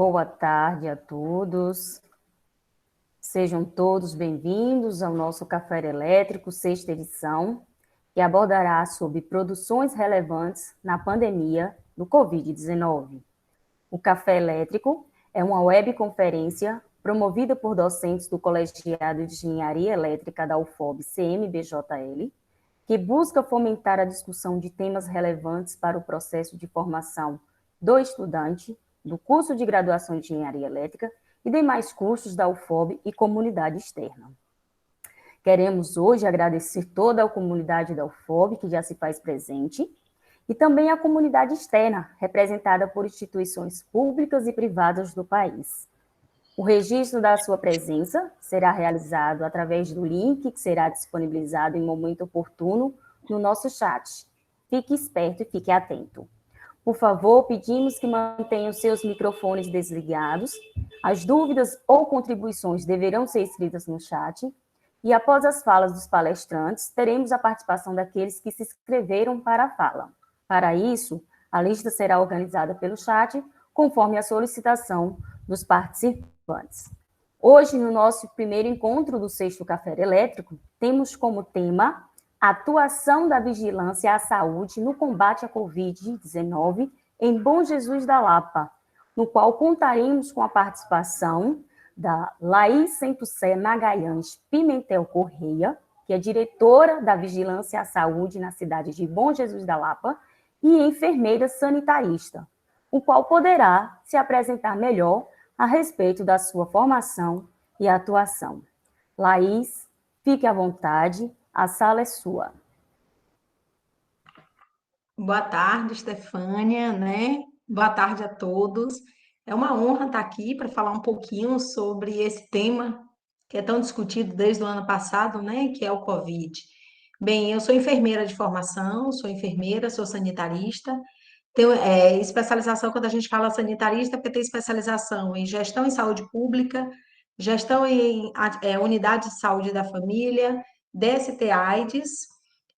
Boa tarde a todos. Sejam todos bem-vindos ao nosso Café Elétrico, sexta edição, que abordará sobre produções relevantes na pandemia do Covid-19. O Café Elétrico é uma webconferência promovida por docentes do Colegiado de Engenharia Elétrica da UFOB CMBJL, que busca fomentar a discussão de temas relevantes para o processo de formação do estudante do curso de graduação de Engenharia Elétrica e demais cursos da UFOB e comunidade externa. Queremos hoje agradecer toda a comunidade da UFOB que já se faz presente e também a comunidade externa, representada por instituições públicas e privadas do país. O registro da sua presença será realizado através do link que será disponibilizado em momento oportuno no nosso chat. Fique esperto e fique atento. Por favor, pedimos que mantenham seus microfones desligados. As dúvidas ou contribuições deverão ser escritas no chat. E após as falas dos palestrantes, teremos a participação daqueles que se inscreveram para a fala. Para isso, a lista será organizada pelo chat, conforme a solicitação dos participantes. Hoje, no nosso primeiro encontro do Sexto Café Elétrico, temos como tema atuação da vigilância à saúde no combate à Covid-19 em Bom Jesus da Lapa, no qual contaremos com a participação da Laís Centucé Magalhães Pimentel Correia, que é diretora da Vigilância à Saúde na cidade de Bom Jesus da Lapa, e enfermeira sanitarista, o qual poderá se apresentar melhor a respeito da sua formação e atuação. Laís, fique à vontade, a sala é sua. Boa tarde, Stefânia, né? Boa tarde a todos. É uma honra estar aqui para falar um pouquinho sobre esse tema que é tão discutido desde o ano passado, né? Que é o Covid. Bem, eu sou enfermeira de formação, sou enfermeira, sou sanitarista. Tenho especialização, quando a gente fala sanitarista, porque tem especialização em gestão em saúde pública, gestão em unidade de saúde da família, DST-AIDS.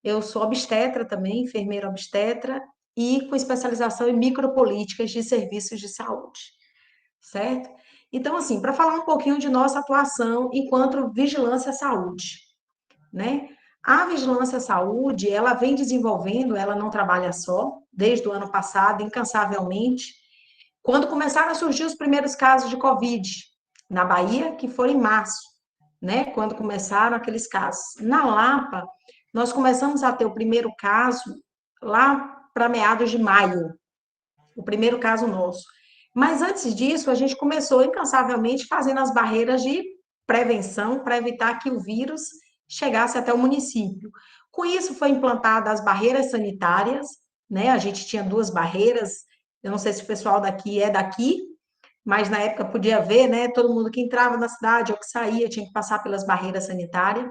Eu sou obstetra também, enfermeira obstetra, e com especialização em micropolíticas de serviços de saúde, certo? Então, assim, para falar um pouquinho de nossa atuação enquanto vigilância à saúde, né? A vigilância à saúde, ela vem desenvolvendo, ela não trabalha só, desde o ano passado, incansavelmente, quando começaram a surgir os primeiros casos de Covid na Bahia, que foi em março, né? Quando começaram aqueles casos. Na Lapa, nós começamos a ter o primeiro caso lá para meados de maio, o primeiro caso nosso. Mas antes disso, a gente começou incansavelmente fazendo as barreiras de prevenção para evitar que o vírus chegasse até o município. Com isso, foi implantada as barreiras sanitárias, né? A gente tinha duas barreiras. Eu não sei se o pessoal daqui é daqui, mas na época podia ver, né? Todo mundo que entrava na cidade ou que saía tinha que passar pelas barreiras sanitárias.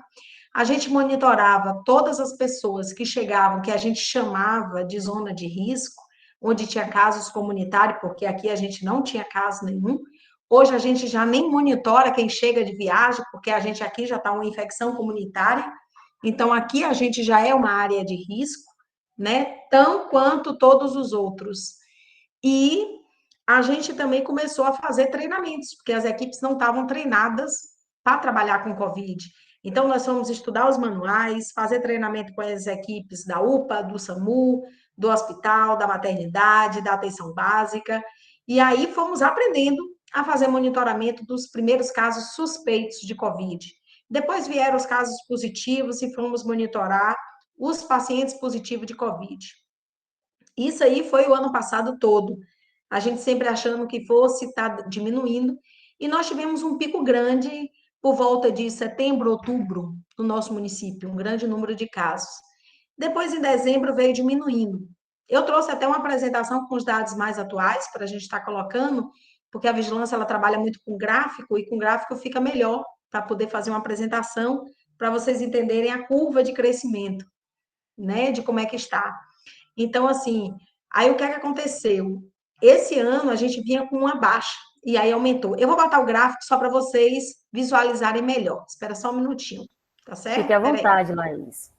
A gente monitorava todas as pessoas que chegavam, que a gente chamava de zona de risco, onde tinha casos comunitários, porque aqui a gente não tinha caso nenhum. Hoje a gente já nem monitora quem chega de viagem, porque a gente aqui já está uma infecção comunitária. Então aqui a gente já é uma área de risco, né? Tão quanto todos os outros. E a gente também começou a fazer treinamentos, porque as equipes não estavam treinadas para trabalhar com Covid. Então, nós fomos estudar os manuais, fazer treinamento com as equipes da UPA, do SAMU, do hospital, da maternidade, da atenção básica, e aí fomos aprendendo a fazer monitoramento dos primeiros casos suspeitos de Covid. Depois vieram os casos positivos e fomos monitorar os pacientes positivos de Covid. Isso aí foi o ano passado todo. A gente sempre achando que fosse estar diminuindo. E nós tivemos um pico grande por volta de setembro, outubro, no nosso município, um grande número de casos. Depois, em dezembro, veio diminuindo. Eu trouxe até uma apresentação com os dados mais atuais para a gente estar colocando, porque a vigilância ela trabalha muito com gráfico e com gráfico fica melhor para poder fazer uma apresentação para vocês entenderem a curva de crescimento, né, de como é que está. Então, assim, aí o que é que aconteceu? Esse ano a gente vinha com uma baixa, e aí aumentou. Eu vou botar o gráfico só para vocês visualizarem melhor. Espera só um minutinho, tá Fique à certo? Peraí. vontade, Laís.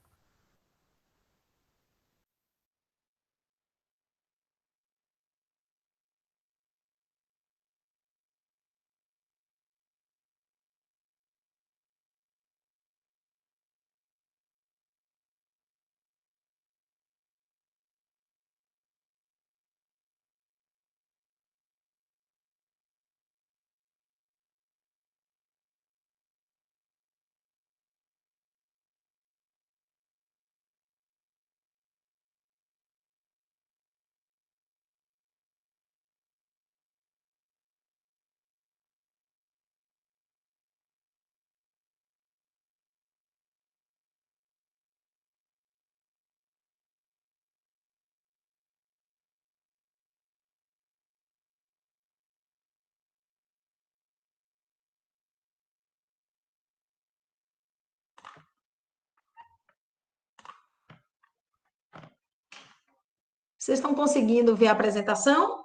Vocês estão conseguindo ver a apresentação?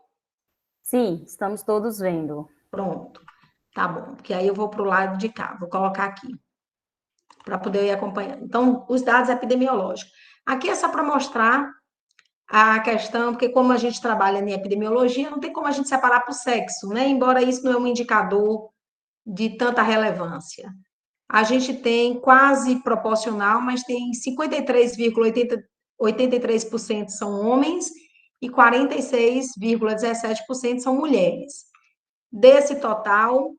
Sim, estamos todos vendo. Pronto. Tá bom, porque aí eu vou para o lado de cá. Vou colocar aqui para poder ir acompanhando. Então, os dados epidemiológicos. Aqui é só para mostrar a questão, porque como a gente trabalha em epidemiologia, não tem como a gente separar por sexo, né? Embora isso não é um indicador de tanta relevância. A gente tem quase proporcional, mas tem 53,83% são homens e 46,17% são mulheres. Desse total,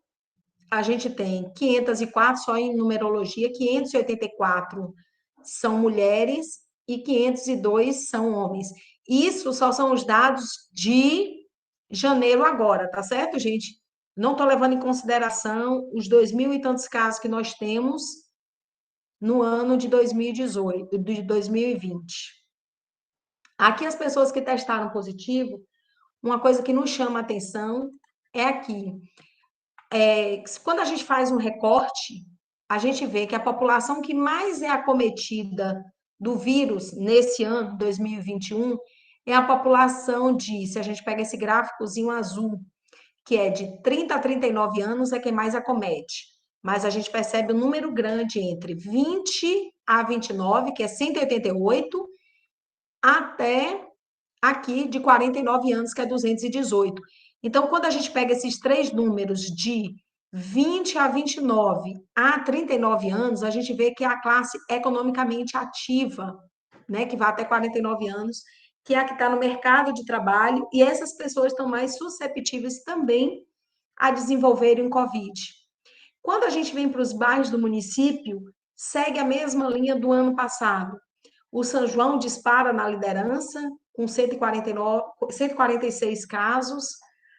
a gente tem 504, só em numerologia, 584 são mulheres e 502 são homens. Isso só são os dados de janeiro agora, tá certo, gente? Não estou levando em consideração os 2.000 e tantos casos que nós temos no ano de 2018, de 2020. Aqui as pessoas que testaram positivo, uma coisa que nos chama a atenção é aqui. Quando a gente faz um recorte, a gente vê que a população que mais é acometida do vírus nesse ano, 2021, é a população de, se a gente pega esse gráficozinho azul, que é de 30 a 39 anos, é quem mais acomete. Mas a gente percebe um número grande entre 20 a 29, que é 188, até aqui de 49 anos, que é 218. Então, quando a gente pega esses três números de 20 a 29 a 39 anos, a gente vê que é a classe economicamente ativa, né, que vai até 49 anos, que é a que está no mercado de trabalho, e essas pessoas estão mais susceptíveis também a desenvolverem o Covid. Quando a gente vem para os bairros do município, segue a mesma linha do ano passado. O São João dispara na liderança, com 149, 146 casos,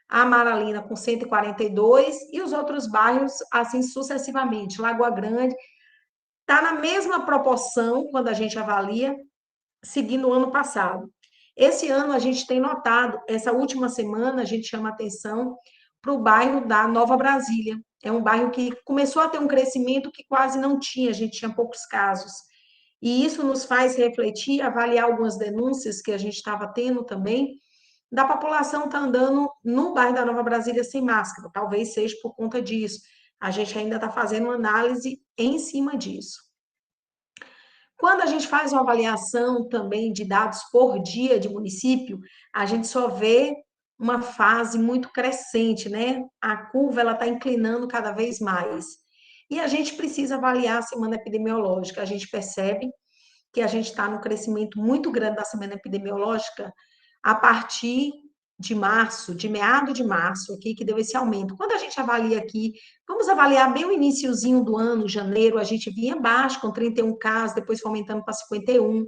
a Amaralina com 142 e os outros bairros, assim sucessivamente. Lagoa Grande está na mesma proporção quando a gente avalia, seguindo o ano passado. Esse ano a gente tem notado, essa última semana a gente chama atenção para o bairro da Nova Brasília. É um bairro que começou a ter um crescimento que quase não tinha, a gente tinha poucos casos. E isso nos faz refletir, avaliar algumas denúncias que a gente estava tendo também, da população estar andando no bairro da Nova Brasília sem máscara. Talvez seja por conta disso. A gente ainda está fazendo uma análise em cima disso. Quando a gente faz uma avaliação também de dados por dia de município, a gente só vê uma fase muito crescente, né? A curva ela está inclinando cada vez mais. E a gente precisa avaliar a semana epidemiológica. A gente percebe que a gente está no crescimento muito grande da semana epidemiológica a partir de março, de meado de março, aqui, que deu esse aumento. Quando a gente avalia aqui, vamos avaliar bem o iniciozinho do ano, janeiro, a gente vinha baixo, com 31 casos, depois foi aumentando para 51.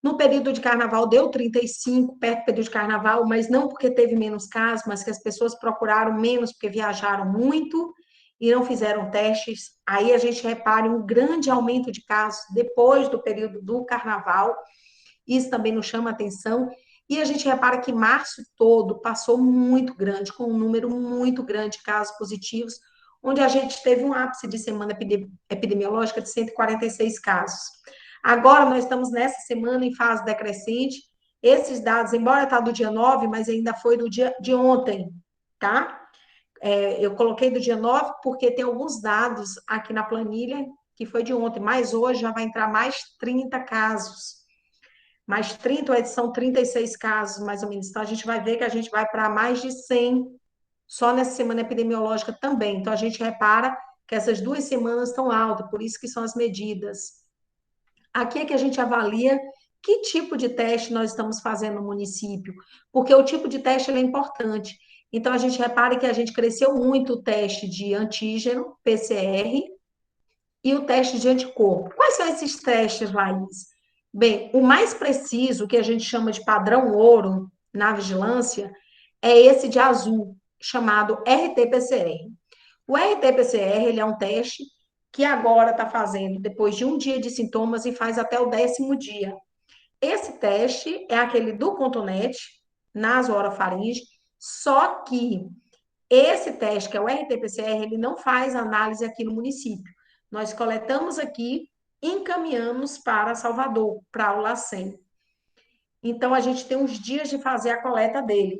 No período de carnaval deu 35, perto do período de carnaval, mas não porque teve menos casos, mas que as pessoas procuraram menos porque viajaram muito e não fizeram testes. Aí a gente repara um grande aumento de casos depois do período do carnaval. Isso também nos chama atenção. E a gente repara que março todo passou muito grande, com um número muito grande de casos positivos, onde a gente teve um ápice de semana epidemiológica de 146 casos. Agora nós estamos nessa semana em fase decrescente. Esses dados, embora está do dia 9, mas ainda foi do dia de ontem, tá? Eu coloquei do dia 9 porque tem alguns dados aqui na planilha que foi de ontem, mas hoje já vai entrar mais 30 casos. Mais 30, são 36 casos, mais ou menos. Então, a gente vai ver que a gente vai para mais de 100 só nessa semana epidemiológica também. Então, a gente repara que essas 2 semanas estão altas, por isso que são as medidas. Aqui é que a gente avalia que tipo de teste nós estamos fazendo no município, porque o tipo de teste é importante. Então, a gente repara que a gente cresceu muito o teste de antígeno, PCR, e o teste de anticorpo. Quais são esses testes, Laís? Bem, o mais preciso, que a gente chama de padrão ouro na vigilância, é esse de azul, chamado RT-PCR. O RT-PCR ele é um teste que agora está fazendo depois de um dia de sintomas e faz até o 10º dia. Esse teste é aquele do cotonete, nasoorofaringe, só que esse teste, que é o RT-PCR, ele não faz análise aqui no município. Nós coletamos aqui, encaminhamos para Salvador, para o LACEN. Então, a gente tem uns dias de fazer a coleta dele.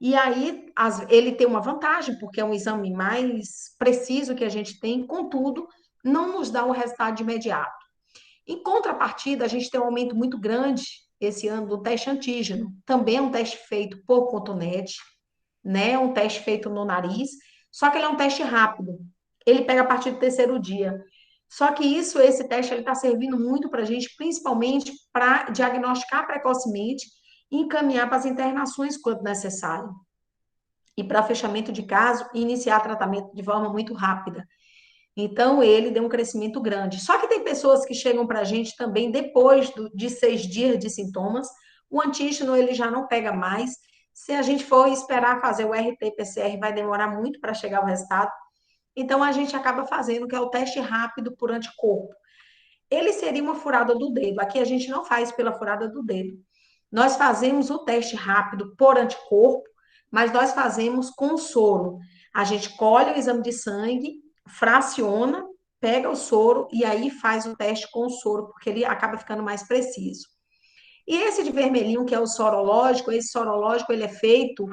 E aí, ele tem uma vantagem, porque é um exame mais preciso que a gente tem, contudo, não nos dá um resultado de imediato. Em contrapartida, a gente tem um aumento muito grande esse ano do teste antígeno. Também é um teste feito por cotonete, né? Um teste feito no nariz, só que ele é um teste rápido. Ele pega a partir do terceiro dia. Só que esse teste, ele está servindo muito para a gente, principalmente para diagnosticar precocemente e encaminhar para as internações quando necessário. E para fechamento de caso, iniciar tratamento de forma muito rápida. Então, ele deu um crescimento grande. Só que tem pessoas que chegam para a gente também depois de 6 dias de sintomas. O antígeno, ele já não pega mais. Se a gente for esperar fazer o RT-PCR, vai demorar muito para chegar o resultado. Então, a gente acaba fazendo, que é o teste rápido por anticorpo. Ele seria uma furada do dedo. Aqui a gente não faz pela furada do dedo. Nós fazemos o teste rápido por anticorpo, mas nós fazemos com soro. A gente colhe o exame de sangue, fraciona, pega o soro e aí faz o teste com o soro, porque ele acaba ficando mais preciso. E esse de vermelhinho, que é o sorológico, esse sorológico ele é feito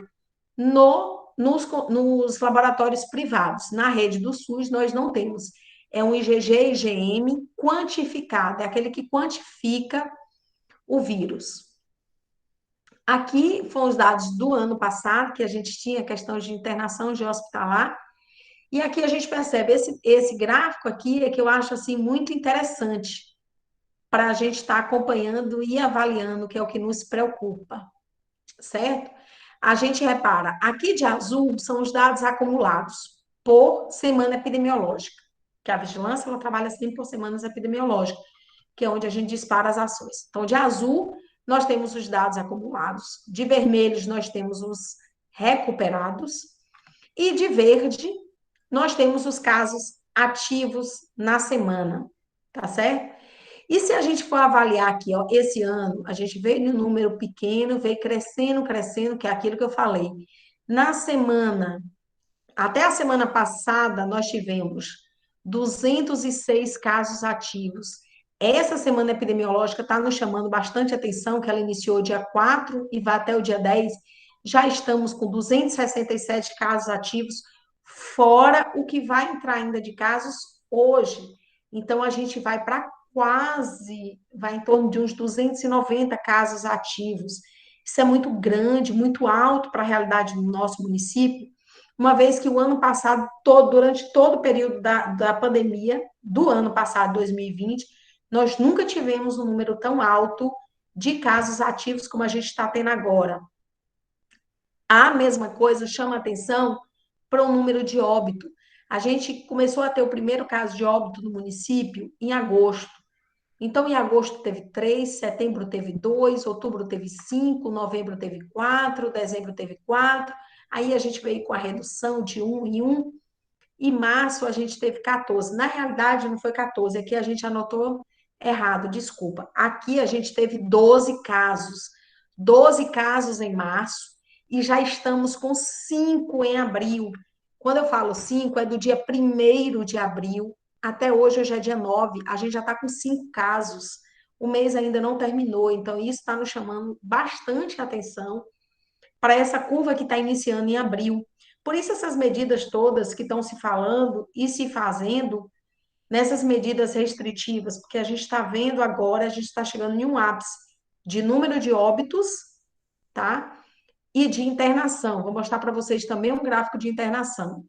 nos laboratórios privados. Na rede do SUS, nós não temos. É um IgG-IgM quantificado, é aquele que quantifica o vírus. Aqui foram os dados do ano passado, que a gente tinha questão de internação de hospitalar, e aqui a gente percebe, esse gráfico aqui é que eu acho assim muito interessante para a gente estar acompanhando e avaliando, que é o que nos preocupa, certo? A gente repara, aqui de azul são os dados acumulados por semana epidemiológica, que a vigilância ela trabalha sempre por semanas epidemiológicas, que é onde a gente dispara as ações. Então, de azul, nós temos os dados acumulados, de vermelhos, nós temos os recuperados, e de verde, nós temos os casos ativos na semana, tá certo? E se a gente for avaliar aqui, ó, esse ano, a gente veio em um número pequeno, veio crescendo, crescendo, que é aquilo que eu falei. Na semana, até a semana passada, nós tivemos 206 casos ativos. Essa semana epidemiológica está nos chamando bastante atenção, que ela iniciou dia 4 e vai até o dia 10. Já estamos com 267 casos ativos, fora o que vai entrar ainda de casos hoje. Então, a gente vai em torno de uns 290 casos ativos. Isso é muito grande, muito alto para a realidade do nosso município, uma vez que o ano passado, durante todo o período da pandemia, do ano passado, 2020, nós nunca tivemos um número tão alto de casos ativos como a gente está tendo agora. A mesma coisa chama atenção para o número de óbito. A gente começou a ter o primeiro caso de óbito no município em agosto. Então, em agosto teve 3, setembro teve 2, outubro teve 5, novembro teve 4, dezembro teve 4. Aí a gente veio com a redução de 1 em 1. E março a gente teve 14. Na realidade, não foi 14, aqui a gente anotou errado, desculpa. Aqui a gente teve 12 casos. 12 casos em março e já estamos com 5 em abril. Quando eu falo 5, é do dia 1º de abril até hoje é dia 9, a gente já está com 5 casos. O mês ainda não terminou, então isso está nos chamando bastante atenção para essa curva que está iniciando em abril. Por isso, essas medidas todas que estão se falando e se fazendo, nessas medidas restritivas, porque a gente está vendo agora, a gente está chegando em um ápice de número de óbitos, tá? E de internação. Vou mostrar para vocês também um gráfico de internação.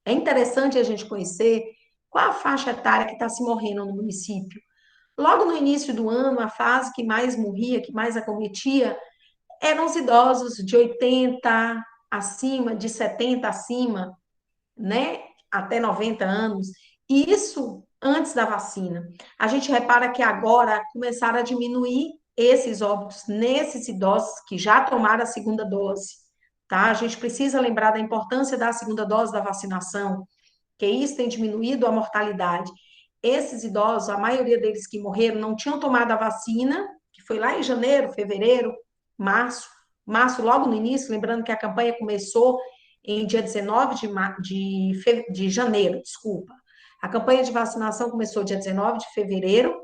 É interessante a gente conhecer qual a faixa etária que está se morrendo no município. Logo no início do ano, a fase que mais morria, que mais acometia, eram os idosos de 80 acima, de 70 acima, né? Até 90 anos. E isso antes da vacina. A gente repara que agora começaram a diminuir esses óbitos nesses idosos que já tomaram a segunda dose, tá? A gente precisa lembrar da importância da segunda dose da vacinação, que isso tem diminuído a mortalidade. Esses idosos, a maioria deles que morreram, não tinham tomado a vacina, que foi lá em janeiro, fevereiro, março logo no início, lembrando que a campanha começou em dia 19 de janeiro, desculpa. A campanha de vacinação começou dia 19 de fevereiro,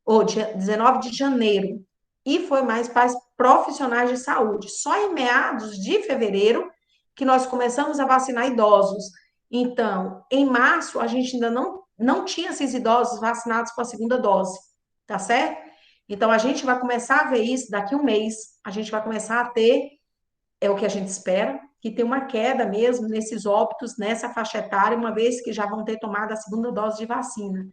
ou dia 19 de janeiro, e foi mais para profissionais de saúde. Só em meados de fevereiro que nós começamos a vacinar idosos. Então, em março, a gente ainda não tinha esses idosos vacinados com a segunda dose, tá certo? Então, a gente vai começar a ver isso daqui a um mês. A gente vai começar a ter, é o que a gente espera, que tem uma queda mesmo nesses óbitos, nessa faixa etária, uma vez que já vão ter tomado a segunda dose de vacina.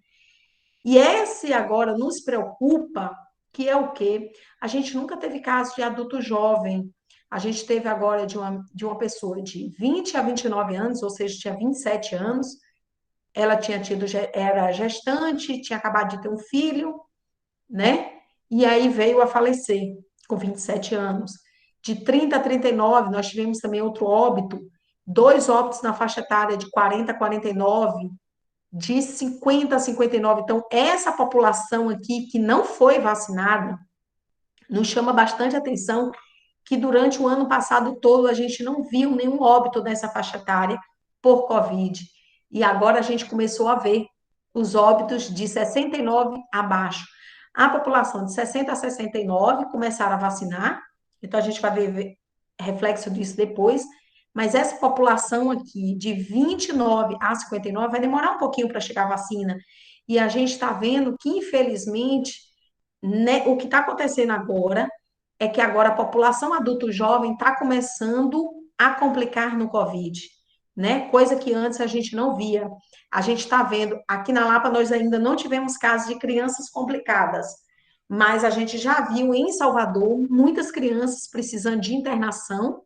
E esse agora nos preocupa, que é o quê? A gente nunca teve caso de adulto jovem. A gente teve agora de uma pessoa de 20 a 29 anos, ou seja, tinha 27 anos. Ela tinha tido, era gestante, tinha acabado de ter um filho, né? E aí veio a falecer com 27 anos. De 30 a 39, nós tivemos também outro óbito, dois óbitos na faixa etária de 40 a 49, de 50 a 59. Então, essa população aqui que não foi vacinada, nos chama bastante atenção que durante o ano passado todo a gente não viu nenhum óbito nessa faixa etária por Covid. E agora a gente começou a ver os óbitos de 69 abaixo. A população de 60 a 69 começaram a vacinar, então a gente vai ver reflexo disso depois, mas essa população aqui de 29 a 59 vai demorar um pouquinho para chegar a vacina. E a gente está vendo que, infelizmente, né, o que está acontecendo agora é que agora a população adulto jovem está começando a complicar no Covid, né? Coisa que antes a gente não via. A gente está vendo, aqui na Lapa nós ainda não tivemos casos de crianças complicadas, mas a gente já viu em Salvador muitas crianças precisando de internação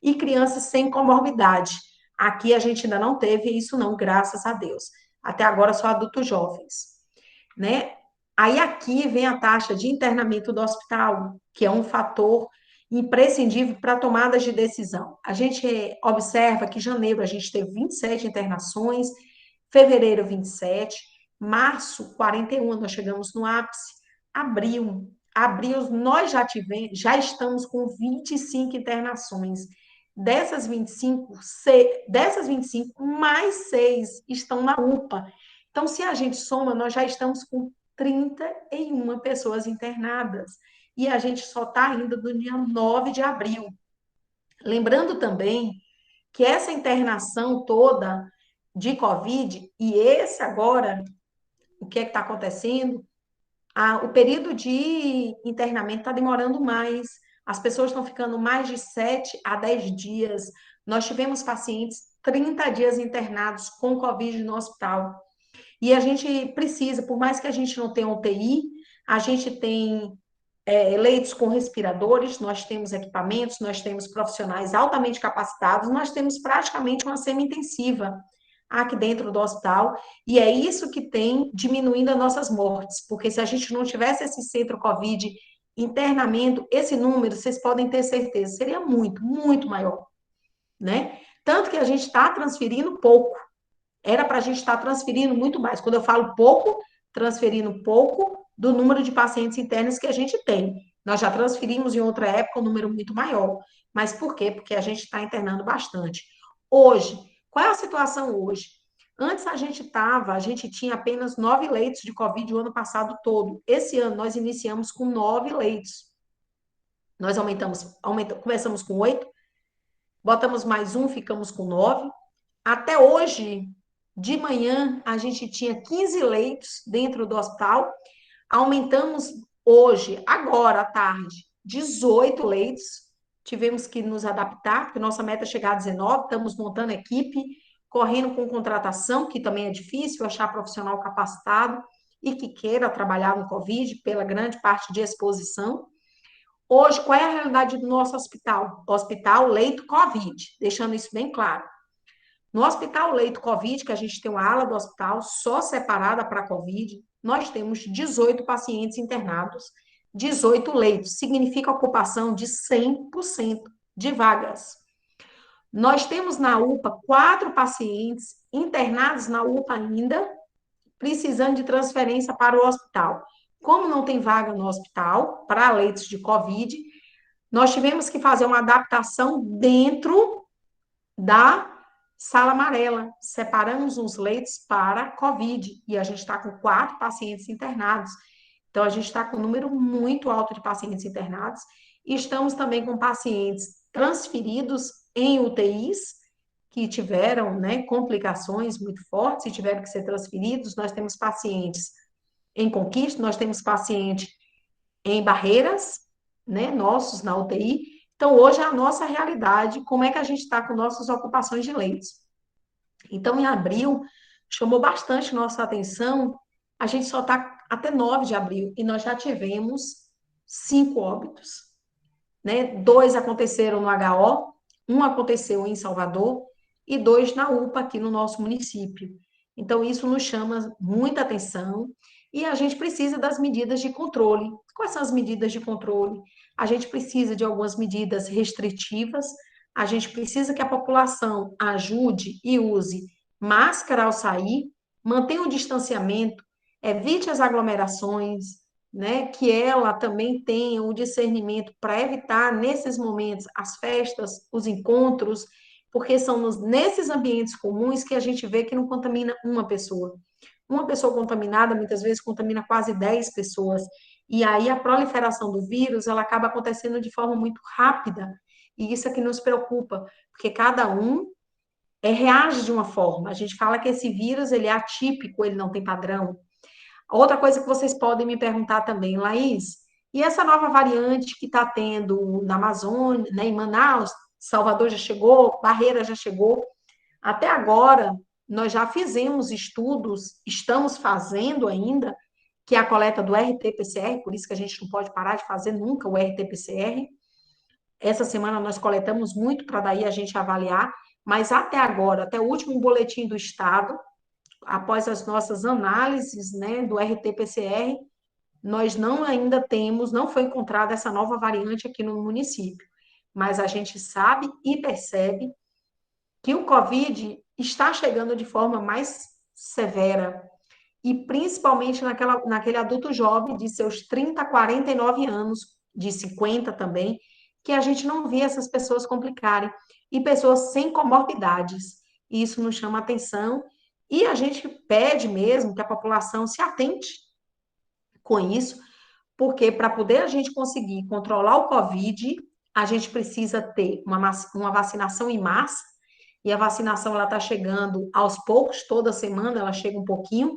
e crianças sem comorbidade. Aqui a gente ainda não teve isso não, graças a Deus. Até agora só adultos jovens, né? Aí aqui vem a taxa de internamento do hospital, que é um fator imprescindível para tomadas de decisão. A gente observa que em janeiro a gente teve 27 internações, fevereiro 27, março 41, nós chegamos no ápice, abril nós já estamos com 25 internações. Dessas 25, mais 6 estão na UPA. Então, se a gente soma, nós já estamos com 31 pessoas internadas. E a gente só está ainda do dia 9 de abril. Lembrando também que essa internação toda de Covid, e esse agora, o que é que está acontecendo? O período de internamento está demorando mais. As pessoas estão ficando mais de 7 a 10 dias. Nós tivemos pacientes 30 dias internados com Covid no hospital. E a gente precisa, por mais que a gente não tenha UTI, a gente tem leitos com respiradores, nós temos equipamentos, nós temos profissionais altamente capacitados, nós temos praticamente uma semi-intensiva aqui dentro do hospital, e é isso que tem diminuindo as nossas mortes, porque se a gente não tivesse esse centro Covid internamento, esse número, vocês podem ter certeza, seria muito, muito maior, né? Tanto que a gente está transferindo pouco, era para a gente estar transferindo muito mais. Quando eu falo pouco, transferindo pouco do número de pacientes internos que a gente tem. Nós já transferimos em outra época um número muito maior. Mas por quê? Porque a gente está internando bastante. Hoje, qual é a situação hoje? Antes a gente tinha apenas 9 leitos de Covid o ano passado todo. Esse ano nós iniciamos com 9 leitos. Nós começamos com 8, botamos mais um, ficamos com 9. Até hoje, de manhã, a gente tinha 15 leitos dentro do hospital. Aumentamos hoje, agora à tarde, 18 leitos. Tivemos que nos adaptar, porque nossa meta é chegar a 19. Estamos montando equipe, correndo com contratação, que também é difícil achar profissional capacitado e que queira trabalhar no Covid, pela grande parte de exposição. Hoje, qual é a realidade do nosso hospital? Hospital leito Covid, deixando isso bem claro. No hospital leito Covid, que a gente tem uma ala do hospital só separada para Covid, nós temos 18 pacientes internados, 18 leitos, significa ocupação de 100% de vagas. Nós temos na UPA 4 pacientes internados na UPA ainda, precisando de transferência para o hospital. Como não tem vaga no hospital para leitos de Covid, nós tivemos que fazer uma adaptação dentro da sala amarela. Separamos uns leitos para Covid e a gente está com 4 pacientes internados. Então, a gente está com um número muito alto de pacientes internados e estamos também com pacientes transferidos em UTIs que tiveram, né, complicações muito fortes e tiveram que ser transferidos. Nós temos pacientes em Conquista, nós temos paciente em Barreiras, né, nossos na UTI. Então, hoje é a nossa realidade, como é que a gente está com nossas ocupações de leitos. Então, em abril, chamou bastante nossa atenção, a gente só está até 9 de abril, e nós já tivemos 5 óbitos, né? 2 aconteceram no HO, um aconteceu em Salvador, e 2 na UPA, aqui no nosso município. Então, isso nos chama muita atenção, e a gente precisa das medidas de controle. Quais são as medidas de controle? A gente precisa de algumas medidas restritivas, a gente precisa que a população ajude e use máscara ao sair, mantenha o distanciamento, evite as aglomerações, né? Que ela também tenha o discernimento para evitar, nesses momentos, as festas, os encontros, porque são nesses ambientes comuns que a gente vê que não contamina uma pessoa. Uma pessoa contaminada, muitas vezes, contamina quase 10 pessoas. E aí a proliferação do vírus, ela acaba acontecendo de forma muito rápida. E isso é que nos preocupa, porque cada um reage de uma forma. A gente fala que esse vírus, ele é atípico, ele não tem padrão. Outra coisa que vocês podem me perguntar também, Laís, e essa nova variante que está tendo na Amazônia, né, em Manaus, Salvador já chegou, Barreira já chegou. Até agora, nós já fizemos estudos, estamos fazendo ainda, que é a coleta do RT-PCR, por isso que a gente não pode parar de fazer nunca o RT-PCR. Essa semana nós coletamos muito para daí a gente avaliar, mas até agora, até o último boletim do Estado, após as nossas análises, né, do RT-PCR, nós não ainda temos, não foi encontrada essa nova variante aqui no município, mas a gente sabe e percebe que o Covid está chegando de forma mais severa, e principalmente naquele adulto jovem de seus 30 a 49 anos, de 50 também, que a gente não vê essas pessoas complicarem, e pessoas sem comorbidades. E isso nos chama atenção, e a gente pede mesmo que a população se atente com isso, porque para poder a gente conseguir controlar o Covid, a gente precisa ter uma vacinação em massa, e a vacinação ela está chegando aos poucos, toda semana ela chega um pouquinho,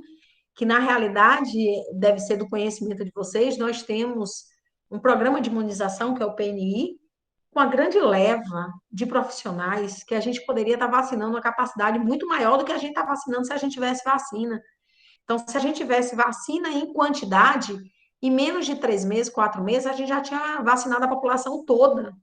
que na realidade deve ser do conhecimento de vocês, nós temos um programa de imunização, que é o PNI, com a grande leva de profissionais que a gente poderia estar vacinando uma capacidade muito maior do que a gente está vacinando se a gente tivesse vacina. Então, se a gente tivesse vacina em quantidade, em menos de 3 meses, 4 meses, a gente já tinha vacinado a população toda.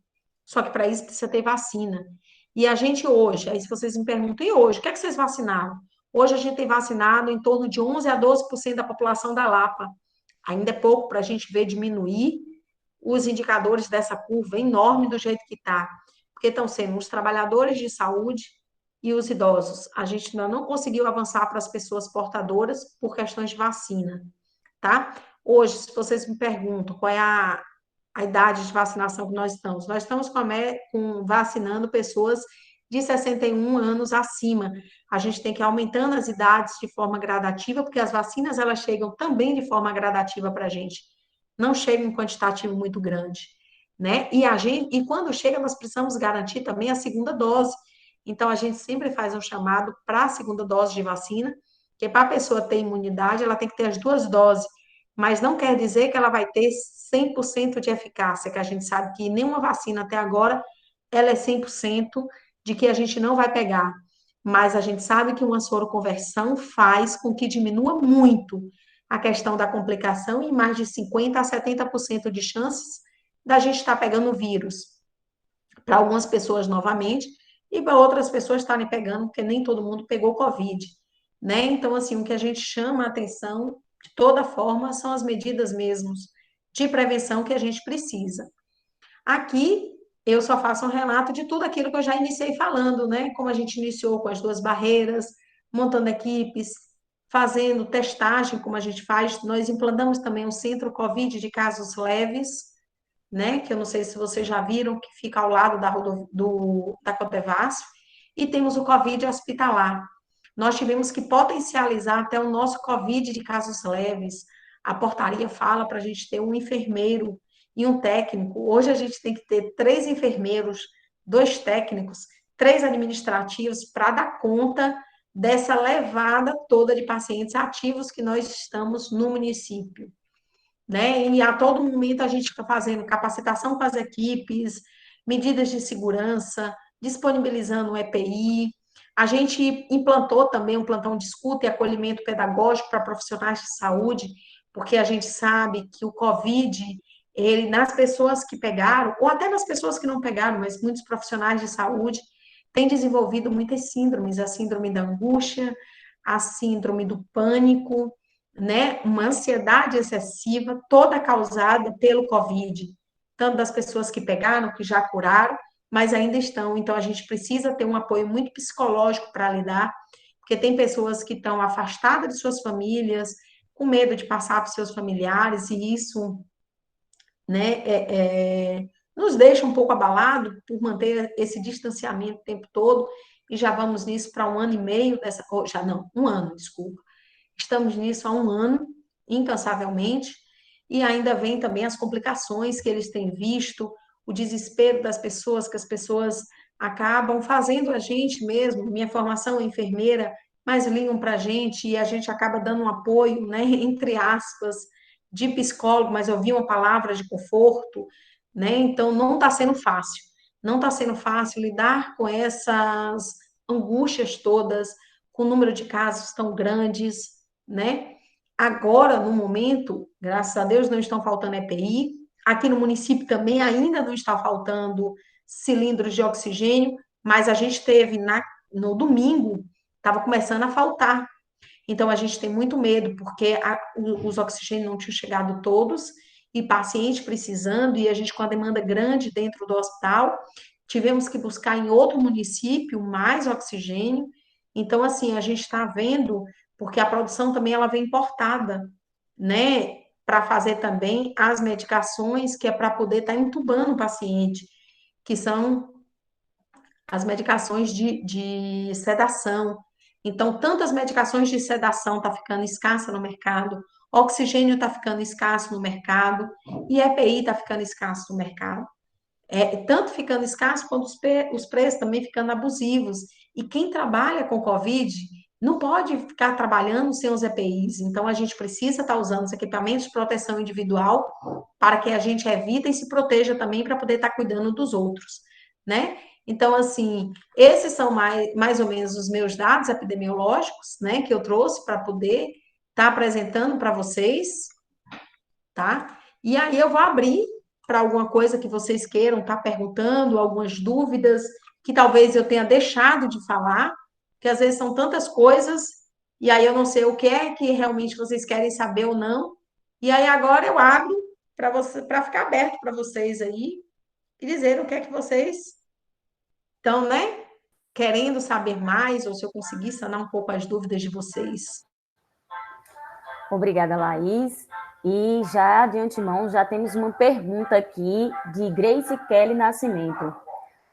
Só que para isso precisa ter vacina. E a gente hoje, aí se vocês me perguntam, e hoje, o que é que vocês vacinaram? Hoje a gente tem vacinado em torno de 11 a 12% da população da Lapa. Ainda é pouco para a gente ver diminuir os indicadores dessa curva enorme do jeito que está. Porque estão sendo os trabalhadores de saúde e os idosos. A gente ainda não conseguiu avançar para as pessoas portadoras por questões de vacina, tá? Hoje, se vocês me perguntam qual é a idade de vacinação que nós estamos vacinando pessoas de 61 anos acima. A gente tem que ir aumentando as idades de forma gradativa, porque as vacinas elas chegam também de forma gradativa para a gente. Não chega em quantitativo muito grande, né? E quando chega, nós precisamos garantir também a segunda dose. Então, a gente sempre faz um chamado para a segunda dose de vacina, que para a pessoa ter imunidade, ela tem que ter as 2 doses, mas não quer dizer que ela vai ter 100% de eficácia, que a gente sabe que nenhuma vacina até agora, ela é 100% de que a gente não vai pegar. Mas a gente sabe que uma soroconversão faz com que diminua muito a questão da complicação e mais de 50% a 70% de chances da gente estar pegando o vírus. Para algumas pessoas novamente, e para outras pessoas estarem pegando, porque nem todo mundo pegou Covid, né? Então, assim, o que a gente chama a atenção, de toda forma, são as medidas mesmos de prevenção que a gente precisa. Aqui, eu só faço um relato de tudo aquilo que eu já iniciei falando, né? Como a gente iniciou com as 2 barreiras, montando equipes, fazendo testagem, como a gente faz. Nós implantamos também um centro Covid de casos leves, né? Que eu não sei se vocês já viram, que fica ao lado da Cotevasf, e temos o Covid hospitalar. Nós tivemos que potencializar até o nosso Covid de casos leves. a portaria fala para a gente ter um enfermeiro e um técnico. Hoje a gente tem que ter 3 enfermeiros, 2 técnicos, 3 administrativos para dar conta dessa levada toda de pacientes ativos que nós estamos no município, né? E a todo momento a gente fica fazendo capacitação com as equipes, medidas de segurança, disponibilizando o EPI. A gente implantou também um plantão de escuta e acolhimento pedagógico para profissionais de saúde, porque a gente sabe que o COVID, ele nas pessoas que pegaram, ou até nas pessoas que não pegaram, mas muitos profissionais de saúde têm desenvolvido muitas síndromes, a síndrome da angústia, a síndrome do pânico, né, uma ansiedade excessiva, toda causada pelo Covid, tanto das pessoas que pegaram, que já curaram, mas ainda estão. Então, a gente precisa ter um apoio muito psicológico para lidar, porque tem pessoas que estão afastadas de suas famílias, com medo de passar para os seus familiares, e isso, né, nos deixa um pouco abalado por manter esse distanciamento o tempo todo, e já vamos nisso para 1 ano e meio dessa, já não, 1 ano, desculpa. Estamos nisso há 1 ano, incansavelmente, e ainda vem também as complicações que eles têm visto, o desespero das pessoas, que as pessoas acabam fazendo a gente mesmo. Minha formação é enfermeira, mas ligam para a gente e a gente acaba dando um apoio, né, entre aspas, de psicólogo, mas eu vi uma palavra de conforto, né? Então não está sendo fácil. Não está sendo fácil lidar com essas angústias todas, com o número de casos tão grandes, né? Agora, no momento, graças a Deus, não estão faltando EPI. Aqui no município também ainda não está faltando cilindros de oxigênio, mas a gente teve no domingo, estava começando a faltar. Então, a gente tem muito medo, porque os oxigênios não tinham chegado todos, e paciente precisando, e a gente com a demanda grande dentro do hospital, tivemos que buscar em outro município mais oxigênio. Então, assim, a gente está vendo, porque a produção também ela vem importada, né? Para fazer também as medicações, que é para poder estar entubando o paciente, que são as medicações de sedação. Então, tantas medicações de sedação está ficando escassa no mercado, oxigênio está ficando escasso no mercado, e EPI está ficando escasso no mercado. Tanto ficando escasso, quanto os preços também ficando abusivos. E quem trabalha com Covid não pode ficar trabalhando sem os EPIs. Então, a gente precisa estar usando os equipamentos de proteção individual para que a gente evite e se proteja também para poder estar cuidando dos outros, né? Então, assim, esses são mais ou menos os meus dados epidemiológicos, né, que eu trouxe para poder estar apresentando para vocês, tá? E aí eu vou abrir para alguma coisa que vocês queiram estar perguntando, algumas dúvidas que talvez eu tenha deixado de falar, que às vezes são tantas coisas, e aí eu não sei o que é que realmente vocês querem saber ou não. E aí agora eu abro para você, para ficar aberto para vocês aí e dizer o que é que vocês estão, né, querendo saber mais, ou se eu conseguir sanar um pouco as dúvidas de vocês. Obrigada, Laís. E já de antemão, já temos uma pergunta aqui de Grace Kelly Nascimento.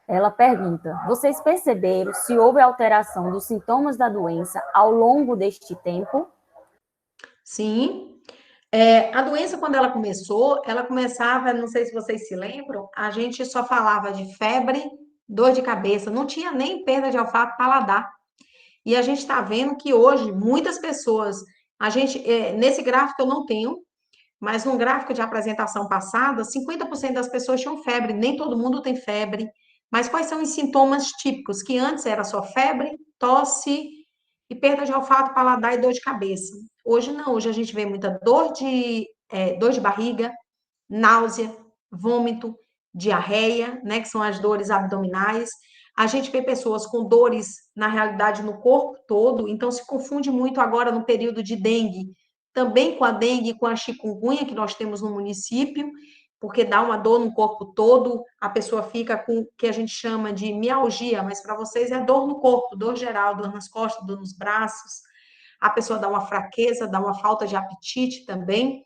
Ela pergunta: vocês perceberam se houve alteração dos sintomas da doença ao longo deste tempo? Sim. A doença, quando ela começava, não sei se vocês se lembram, a gente só falava de febre, dor de cabeça, não tinha nem perda de olfato paladar. E a gente está vendo que hoje, muitas pessoas, nesse gráfico eu não tenho, mas no gráfico de apresentação passada, 50% das pessoas tinham febre, nem todo mundo tem febre. Mas quais são os sintomas típicos? Que antes era só febre, tosse e perda de olfato, paladar e dor de cabeça. Hoje não, hoje a gente vê muita dor de barriga, náusea, vômito, diarreia, né, que são as dores abdominais. A gente vê pessoas com dores, na realidade, no corpo todo, então se confunde muito agora no período de dengue, também com a dengue e com a chikungunya que nós temos no município, porque dá uma dor no corpo todo, a pessoa fica com o que a gente chama de mialgia, mas para vocês é dor no corpo, dor geral, dor nas costas, dor nos braços, a pessoa dá uma fraqueza, dá uma falta de apetite também.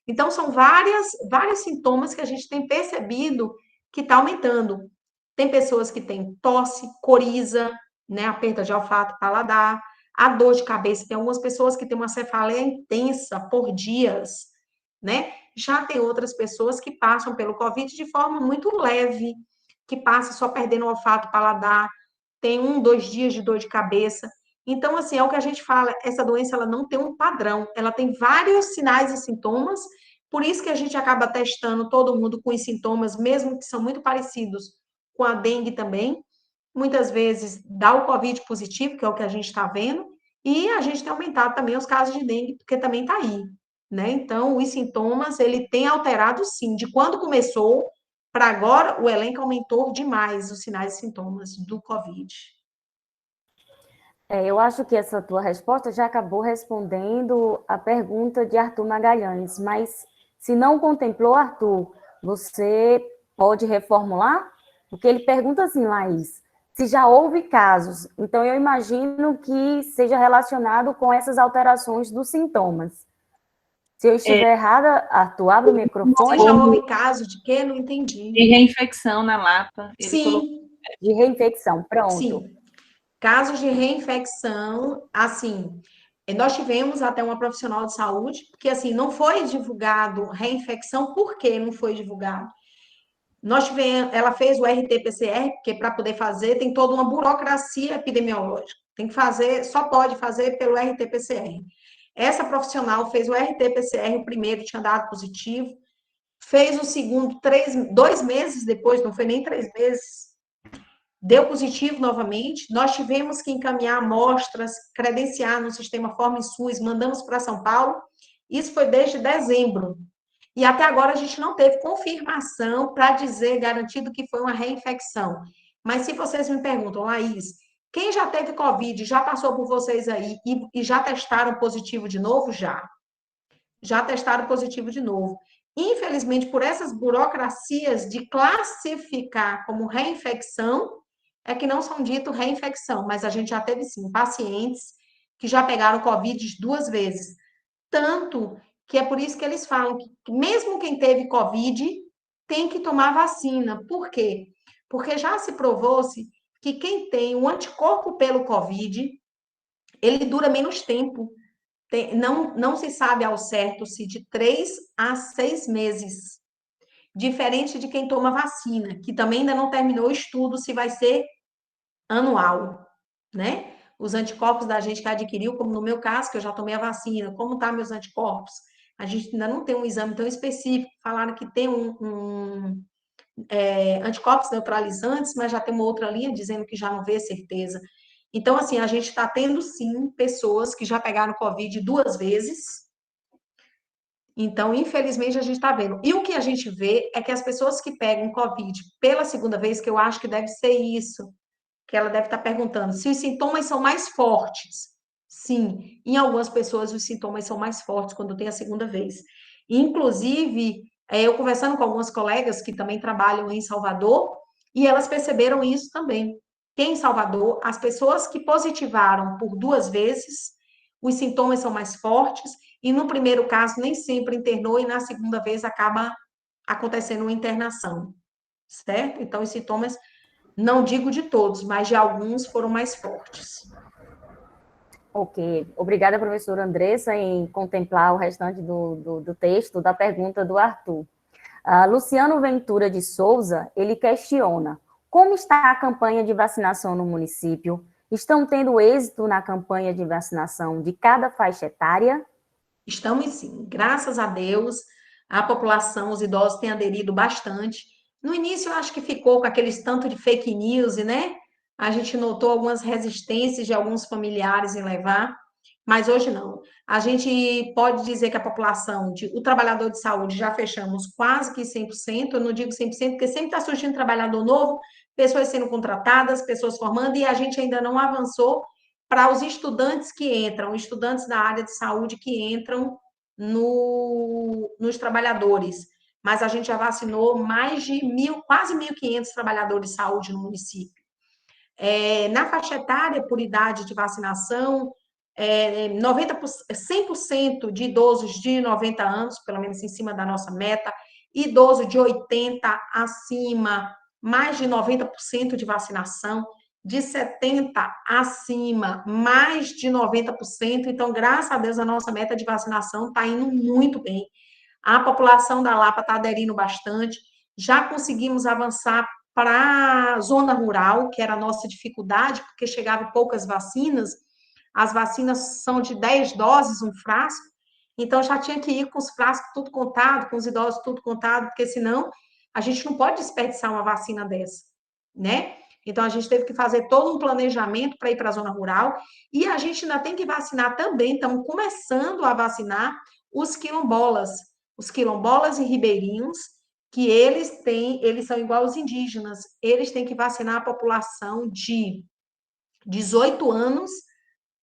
Então, são vários sintomas que a gente tem percebido que está aumentando. Tem pessoas que têm tosse, coriza, né, a perda de olfato, paladar, a dor de cabeça. Tem algumas pessoas que têm uma cefaleia intensa por dias, né? Já tem outras pessoas que passam pelo Covid de forma muito leve, que passa só perdendo o olfato, paladar, tem 1, 2 dias de dor de cabeça. Então, assim, é o que a gente fala, essa doença ela não tem um padrão, ela tem vários sinais e sintomas, por isso que a gente acaba testando todo mundo com os sintomas, mesmo que são muito parecidos com a dengue também. Muitas vezes dá o Covid positivo, que é o que a gente está vendo, e a gente tem aumentado também os casos de dengue, porque também está aí, né? Então, os sintomas, ele tem alterado sim, de quando começou para agora, o elenco aumentou demais os sinais e sintomas do Covid. Eu acho que essa tua resposta já acabou respondendo a pergunta de Arthur Magalhães, mas se não contemplou, Arthur, você pode reformular? Porque ele pergunta assim, Laís, se já houve casos, então eu imagino que seja relacionado com essas alterações dos sintomas. Se eu estiver errada, Arthur, abre o Se já microfone. houve caso de quê? Não entendi. De reinfecção na lata. Ele colocou. Sim, De reinfecção, pronto. sim. Casos de reinfecção, assim, nós tivemos até uma profissional de saúde, porque assim, não foi divulgado reinfecção, por que não foi divulgado? Nós tivemos, ela fez o RT-PCR, porque para poder fazer tem toda uma burocracia epidemiológica. Tem que fazer, só pode fazer pelo RT-PCR. Essa profissional fez o RT-PCR, o primeiro tinha dado positivo, fez o segundo 2 meses depois, não foi nem 3 meses, deu positivo novamente. Nós tivemos que encaminhar amostras, credenciar no sistema Forma SUS, mandamos para São Paulo. Isso foi desde dezembro. E até agora a gente não teve confirmação para dizer, garantido que foi uma reinfecção. Mas se vocês me perguntam, Laís, quem já teve Covid, já passou por vocês aí e já testaram positivo de novo? Já. Já testaram positivo de novo. Infelizmente, por essas burocracias de classificar como reinfecção, é que não são dito reinfecção, mas a gente já teve sim pacientes que já pegaram Covid 2 vezes. Tanto que é por isso que eles falam que mesmo quem teve Covid tem que tomar vacina. Por quê? Porque já se provou-se que quem tem um anticorpo pelo Covid, ele dura menos tempo. Não se sabe ao certo se de 3 a 6 meses. Diferente de quem toma vacina, que também ainda não terminou o estudo se vai ser anual, né? Os anticorpos da gente que adquiriu, como no meu caso, que eu já tomei a vacina, como tá meus anticorpos? A gente ainda não tem um exame tão específico. Falaram que tem anticorpos neutralizantes, mas já tem uma outra linha dizendo que já não vê certeza. Então, assim, a gente está tendo, sim, pessoas que já pegaram Covid 2 vezes. Então, infelizmente, a gente está vendo. E o que a gente vê é que as pessoas que pegam Covid pela segunda vez, que eu acho que deve ser isso, que ela deve estar perguntando, se os sintomas são mais fortes. Sim, em algumas pessoas os sintomas são mais fortes quando tem a segunda vez. Inclusive, eu conversando com algumas colegas que também trabalham em Salvador, e elas perceberam isso também. Que em Salvador, as pessoas que positivaram por 2 vezes, os sintomas são mais fortes, e no primeiro caso nem sempre internou, e na segunda vez acaba acontecendo uma internação, certo? Então, os sintomas não digo de todos, mas de alguns foram mais fortes. Ok. Obrigada, professora Andressa, em contemplar o restante do texto, da pergunta do Arthur. Luciano Ventura de Souza, ele questiona, como está a campanha de vacinação no município? Estão tendo êxito na campanha de vacinação de cada faixa etária? Estamos sim, graças a Deus, a população, os idosos têm aderido bastante. No início, eu acho que ficou com aqueles tanto de fake news, né? A gente notou algumas resistências de alguns familiares em levar, mas hoje não. A gente pode dizer que a população, o trabalhador de saúde, já fechamos quase que 100%. Eu não digo 100% porque sempre está surgindo trabalhador novo, pessoas sendo contratadas, pessoas formando, e a gente ainda não avançou para os estudantes que entram, estudantes da área de saúde que entram nos trabalhadores. Mas a gente já vacinou mais de quase 1.500 trabalhadores de saúde no município. Na faixa etária, por idade de vacinação, 100% de idosos de 90 anos, pelo menos em cima da nossa meta, idoso de 80 acima, mais de 90% de vacinação, de 70 acima, mais de 90%. Então, graças a Deus, a nossa meta de vacinação está indo muito bem. A população da Lapa está aderindo bastante. Já conseguimos avançar para a zona rural, que era a nossa dificuldade, porque chegavam poucas vacinas. As vacinas são de 10 doses, um frasco. Então, já tinha que ir com os frascos tudo contado, com os idosos tudo contado, porque senão a gente não pode desperdiçar uma vacina dessa, né? Então, a gente teve que fazer todo um planejamento para ir para a zona rural. E a gente ainda tem que vacinar também, estamos começando a vacinar os quilombolas e ribeirinhos, que eles são igual aos indígenas, eles têm que vacinar a população de 18 anos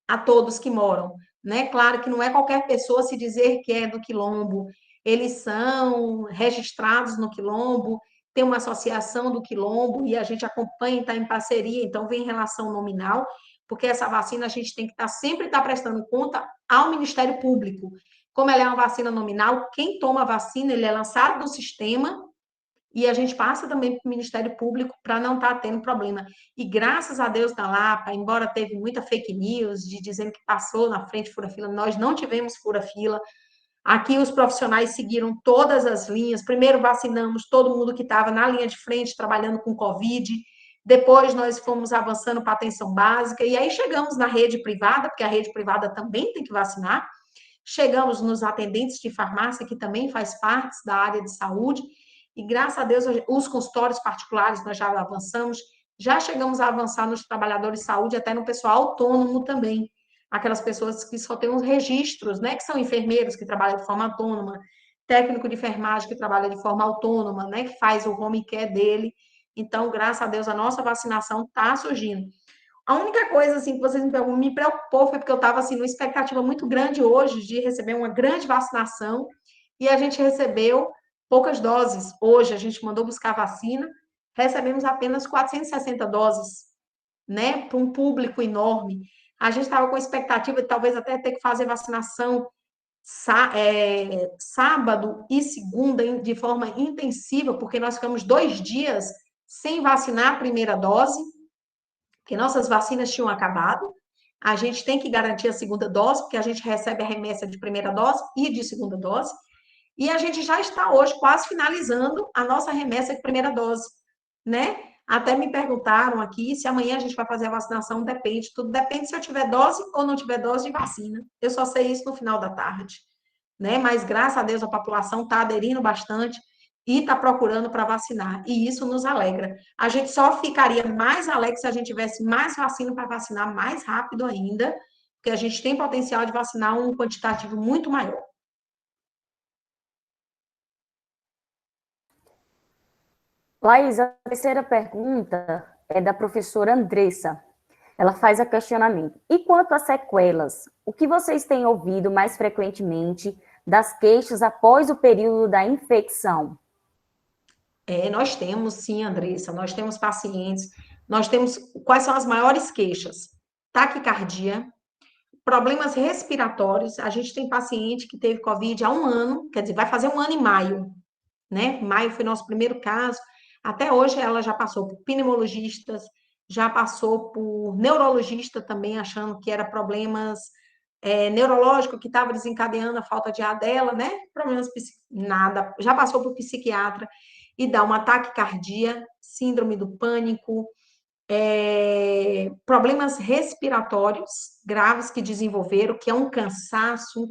a todos que moram, né? Claro que não é qualquer pessoa se dizer que é do quilombo, eles são registrados no quilombo, tem uma associação do quilombo e a gente acompanha, está em parceria, então vem em relação nominal, porque essa vacina a gente tem que sempre estar prestando conta ao Ministério Público. Como ela é uma vacina nominal, quem toma a vacina, ele é lançado do sistema e a gente passa também para o Ministério Público para não estar tendo problema. E graças a Deus da Lapa, embora teve muita fake news de dizendo que passou na frente fura-fila, nós não tivemos fura-fila. Aqui os profissionais seguiram todas as linhas. Primeiro vacinamos todo mundo que estava na linha de frente trabalhando com Covid. Depois nós fomos avançando para a atenção básica. E aí chegamos na rede privada, porque a rede privada também tem que vacinar. Chegamos nos atendentes de farmácia, que também faz parte da área de saúde. E graças a Deus, os consultórios particulares nós já avançamos. Já chegamos a avançar nos trabalhadores de saúde, até no pessoal autônomo também, aquelas pessoas que só têm os registros, né, que são enfermeiros que trabalham de forma autônoma, técnico de enfermagem que trabalha de forma autônoma, né, que faz o home care dele. Então, graças a Deus, a nossa vacinação está surgindo. A única coisa assim que vocês me preocupou foi porque eu estava assim numa expectativa muito grande hoje de receber uma grande vacinação e a gente recebeu poucas doses. Hoje a gente mandou buscar vacina, recebemos apenas 460 doses, né, para um público enorme. A gente estava com a expectativa de talvez até ter que fazer vacinação sábado e segunda de forma intensiva, porque nós ficamos 2 dias sem vacinar a primeira dose, porque nossas vacinas tinham acabado. A gente tem que garantir a segunda dose, porque a gente recebe a remessa de primeira dose e de segunda dose. E a gente já está hoje quase finalizando a nossa remessa de primeira dose, né? Até me perguntaram aqui se amanhã a gente vai fazer a vacinação, depende, tudo depende se eu tiver dose ou não tiver dose de vacina. Eu só sei isso no final da tarde, né? Mas graças a Deus a população está aderindo bastante e está procurando para vacinar, e isso nos alegra. A gente só ficaria mais alegre se a gente tivesse mais vacina para vacinar mais rápido ainda, porque a gente tem potencial de vacinar um quantitativo muito maior. Laís, a terceira pergunta é da professora Andressa. Ela faz a questionamento. E quanto às sequelas, o que vocês têm ouvido mais frequentemente das queixas após o período da infecção? Nós temos, sim, Andressa, nós temos pacientes, nós temos quais são as maiores queixas? Taquicardia, problemas respiratórios. A gente tem paciente que teve Covid há 1 ano, quer dizer, vai fazer 1 ano em maio, né? Maio foi nosso primeiro caso. Até hoje ela já passou por pneumologistas, já passou por neurologista também, achando que era problemas neurológicos que estava desencadeando a falta de ar dela, né? Problemas nada, já passou por psiquiatra e dá um ataque cardíaco, síndrome do pânico, problemas respiratórios graves que desenvolveram, que é um cansaço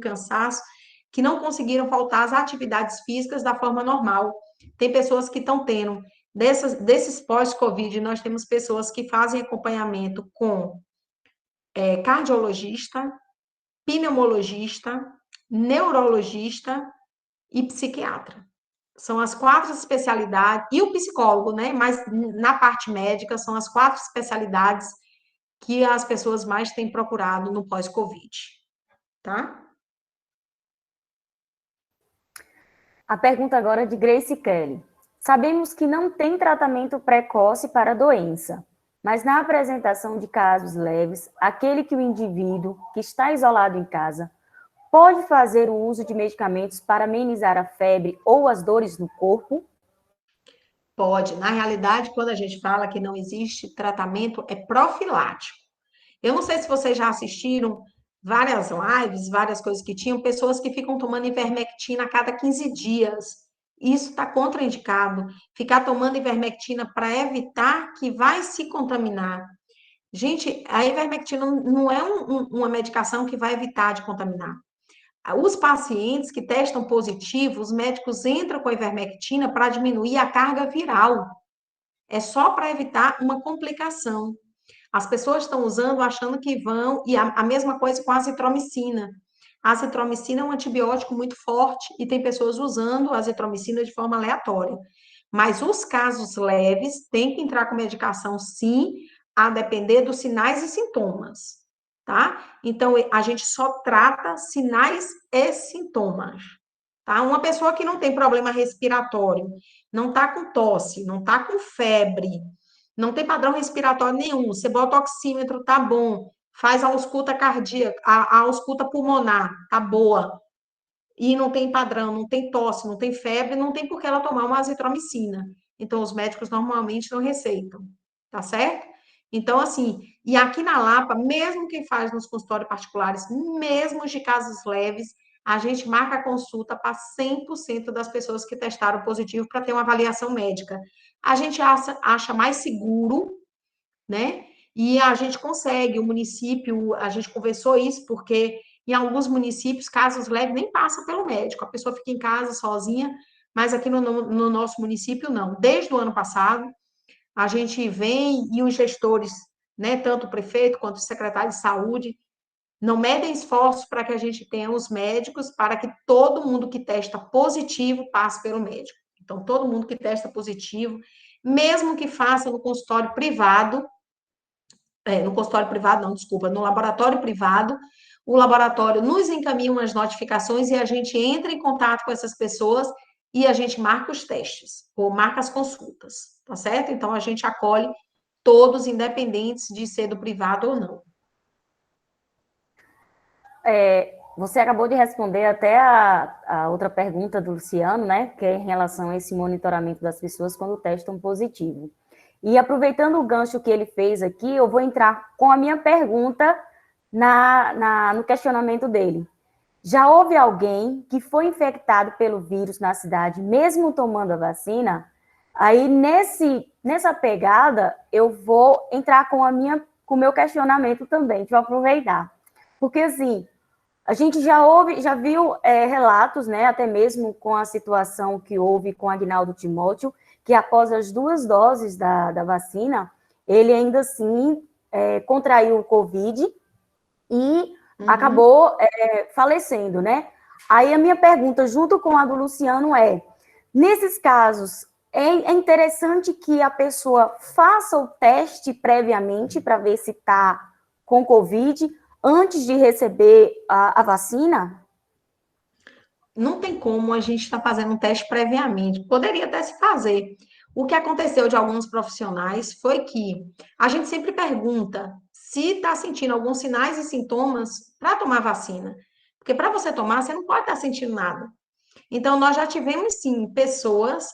que não conseguiram faltar às atividades físicas da forma normal. Tem pessoas que estão tendo, desses pós-Covid, nós temos pessoas que fazem acompanhamento com cardiologista, pneumologista, neurologista e psiquiatra. São as 4 especialidades, e o psicólogo, né? Mas na parte médica, são as 4 especialidades que as pessoas mais têm procurado no pós-Covid, tá? A pergunta agora é de Grace Kelly. Sabemos que não tem tratamento precoce para a doença, mas na apresentação de casos leves, aquele que o indivíduo que está isolado em casa pode fazer o uso de medicamentos para amenizar a febre ou as dores no corpo? Pode. Na realidade, quando a gente fala que não existe tratamento, é profilático. Eu não sei se vocês já assistiram várias lives, várias coisas que tinham, pessoas que ficam tomando ivermectina a cada 15 dias. Isso está contraindicado. Ficar tomando ivermectina para evitar que vai se contaminar. Gente, a ivermectina não é uma medicação que vai evitar de contaminar. Os pacientes que testam positivo, os médicos entram com a ivermectina para diminuir a carga viral. É só para evitar uma complicação. As pessoas estão usando achando que vão, e a mesma coisa com a azitromicina. A azitromicina é um antibiótico muito forte e tem pessoas usando a azitromicina de forma aleatória. Mas os casos leves têm que entrar com medicação, sim, a depender dos sinais e sintomas, tá? Então, a gente só trata sinais e sintomas, tá? Uma pessoa que não tem problema respiratório, não tá com tosse, não tá com febre, não tem padrão respiratório nenhum, você bota o oxímetro, tá bom, faz a ausculta cardíaca, a ausculta pulmonar, tá boa, e não tem padrão, não tem tosse, não tem febre, não tem por que ela tomar uma azitromicina. Então, os médicos normalmente não receitam, tá certo? Então, assim, e aqui na Lapa, mesmo quem faz nos consultórios particulares, mesmo de casos leves, a gente marca a consulta para 100% das pessoas que testaram positivo para ter uma avaliação médica. A gente acha mais seguro, né? E a gente consegue, o município, a gente conversou isso, porque em alguns municípios, casos leves nem passa pelo médico, a pessoa fica em casa sozinha, mas aqui no nosso município, não. Desde o ano passado, a gente vem e os gestores, né, tanto o prefeito quanto o secretário de saúde, não medem esforços para que a gente tenha os médicos, para que todo mundo que testa positivo passe pelo médico. Então, todo mundo que testa positivo, mesmo que faça no consultório privado, no consultório privado, não, desculpa, no laboratório privado, o laboratório nos encaminha umas notificações e a gente entra em contato com essas pessoas e a gente marca os testes, ou marca as consultas, tá certo? Então, a gente acolhe todos, independentes de ser do privado ou não. Você acabou de responder até a outra pergunta do Luciano, né, que é em relação a esse monitoramento das pessoas quando testam positivo. E aproveitando o gancho que ele fez aqui, eu vou entrar com a minha pergunta no questionamento dele. Já houve alguém que foi infectado pelo vírus na cidade, mesmo tomando a vacina? Aí, nessa pegada, eu vou entrar com o meu questionamento também, deixa eu aproveitar. Porque, assim, a gente já viu relatos, né, até mesmo com a situação que houve com Agnaldo Timóteo, que após as 2 doses da vacina, ele ainda assim contraiu o Covid e acabou falecendo, né? Aí a minha pergunta, junto com a do Luciano, nesses casos, é interessante que a pessoa faça o teste previamente para ver se está com Covid antes de receber a vacina? Não tem como a gente estar fazendo um teste previamente. Poderia até se fazer. O que aconteceu de alguns profissionais foi que a gente sempre pergunta se está sentindo alguns sinais e sintomas para tomar vacina. Porque para você tomar, você não pode estar sentindo nada. Então, nós já tivemos, sim, pessoas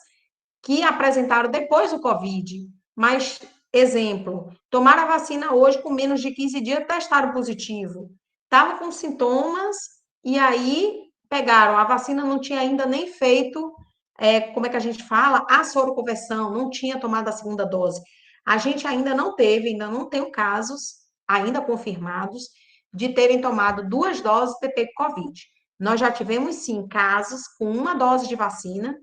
que apresentaram depois do Covid. Mas, exemplo, tomaram a vacina hoje, com menos de 15 dias, testaram positivo. Estava com sintomas e aí pegaram. A vacina não tinha ainda nem feito, como é que a gente fala? A soroconversão, não tinha tomado a segunda dose. A gente ainda não teve, ainda não tem casos ainda confirmados de terem tomado 2 doses de ter Covid. Nós já tivemos, sim, casos com 1 dose de vacina.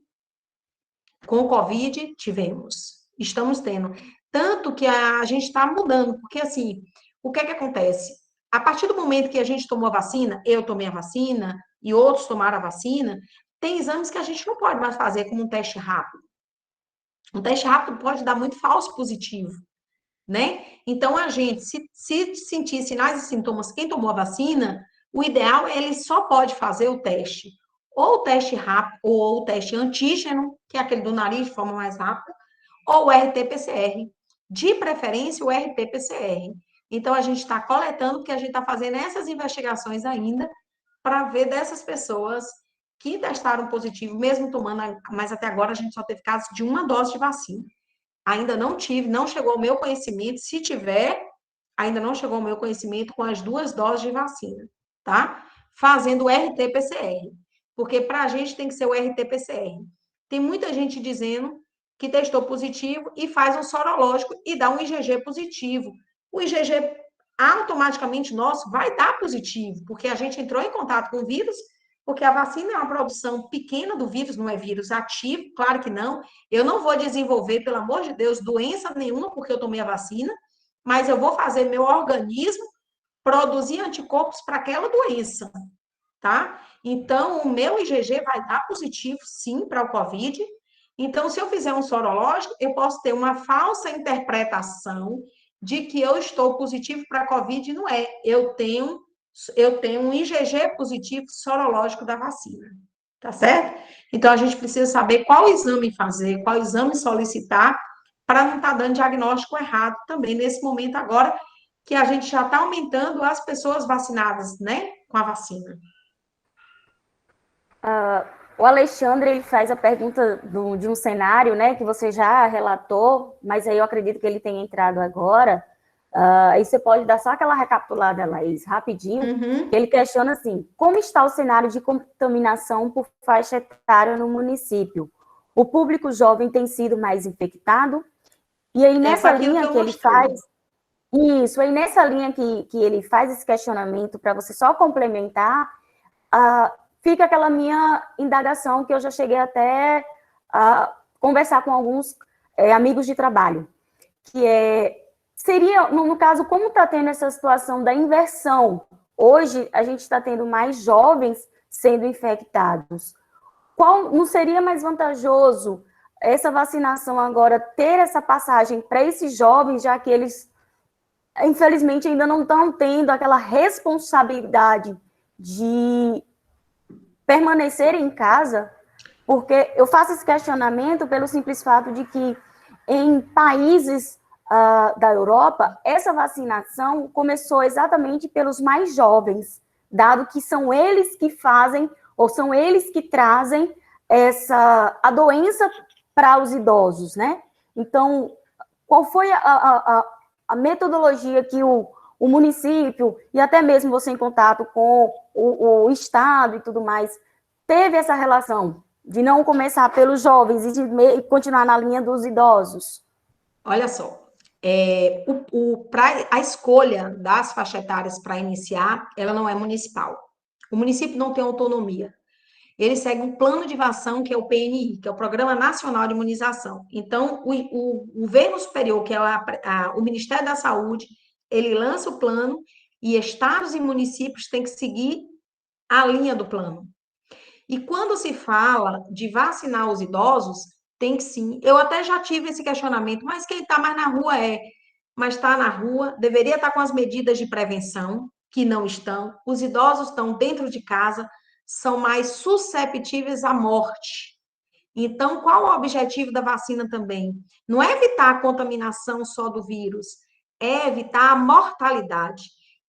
Com o Covid, tivemos. Estamos tendo. Tanto que a gente está mudando, porque assim, o que é que acontece? A partir do momento que a gente tomou a vacina, eu tomei a vacina e outros tomaram a vacina, tem exames que a gente não pode mais fazer como um teste rápido. Um teste rápido pode dar muito falso positivo, né? Então, a gente, se sentir sinais e sintomas, quem tomou a vacina, o ideal é ele só pode fazer o teste, ou o teste rápido, ou o teste antígeno, que é aquele do nariz de forma mais rápida, ou o RT-PCR. De preferência, o RT-PCR. Então, a gente está coletando, porque a gente está fazendo essas investigações ainda, para ver dessas pessoas que testaram positivo, mesmo tomando, mas até agora a gente só teve casos de 1 dose de vacina. Ainda não tive, não chegou ao meu conhecimento. Se tiver, ainda não chegou ao meu conhecimento com as 2 doses de vacina. tá? Fazendo o RT-PCR. Porque para a gente tem que ser o RT-PCR. Tem muita gente dizendo que testou positivo e faz um sorológico e dá um IgG positivo. O IgG automaticamente nosso vai dar positivo, porque a gente entrou em contato com o vírus, porque a vacina é uma produção pequena do vírus, não é vírus ativo, claro que não. Eu não vou desenvolver, pelo amor de Deus, doença nenhuma porque eu tomei a vacina, mas eu vou fazer meu organismo produzir anticorpos para aquela doença, tá? Então, o meu IgG vai dar positivo, sim, para o COVID. Então, se eu fizer um sorológico, eu posso ter uma falsa interpretação de que eu estou positivo para a COVID, não é. Eu tenho um IgG positivo sorológico da vacina, tá certo? Então, a gente precisa saber qual exame fazer, qual exame solicitar, para não estar dando diagnóstico errado também nesse momento agora, que a gente já está aumentando as pessoas vacinadas, né, com a vacina. O Alexandre, ele faz a pergunta de um cenário, né, que você já relatou, mas aí eu acredito que ele tenha entrado agora. Aí você pode dar só aquela recapitulada, Laís, rapidinho. Ele questiona assim, como está o cenário de contaminação por faixa etária no município? O público jovem tem sido mais infectado? E aí, nessa linha que ele faz... Isso, aí nessa linha que ele faz esse questionamento, para você só complementar, fica aquela minha indagação que eu já cheguei até a conversar com alguns amigos de trabalho, que seria, no caso, como está tendo essa situação da inversão? Hoje, a gente está tendo mais jovens sendo infectados. Não seria mais vantajoso essa vacinação agora ter essa passagem para esses jovens, já que eles, infelizmente, ainda não estão tendo aquela responsabilidade de permanecer em casa? Porque eu faço esse questionamento pelo simples fato de que em países da Europa, essa vacinação começou exatamente pelos mais jovens, dado que são eles que fazem, ou são eles que trazem a doença para os idosos, né? Então, qual foi a metodologia que o município, e até mesmo você em contato com o Estado e tudo mais, teve essa relação de não começar pelos jovens e de continuar na linha dos idosos? Olha só, a escolha das faixas etárias para iniciar, ela não é municipal. O município não tem autonomia. Ele segue um plano de vacinação, que é o PNI, que é o Programa Nacional de Imunização. Então, o governo superior, que é o Ministério da Saúde, ele lança o plano e estados e municípios têm que seguir a linha do plano. E quando se fala de vacinar os idosos, tem que sim. Eu até já tive esse questionamento, mas quem está mais na rua mas está na rua, deveria estar com as medidas de prevenção, que não estão. Os idosos estão dentro de casa, são mais susceptíveis à morte. Então, qual o objetivo da vacina também? Não é evitar a contaminação só do vírus, é evitar a mortalidade.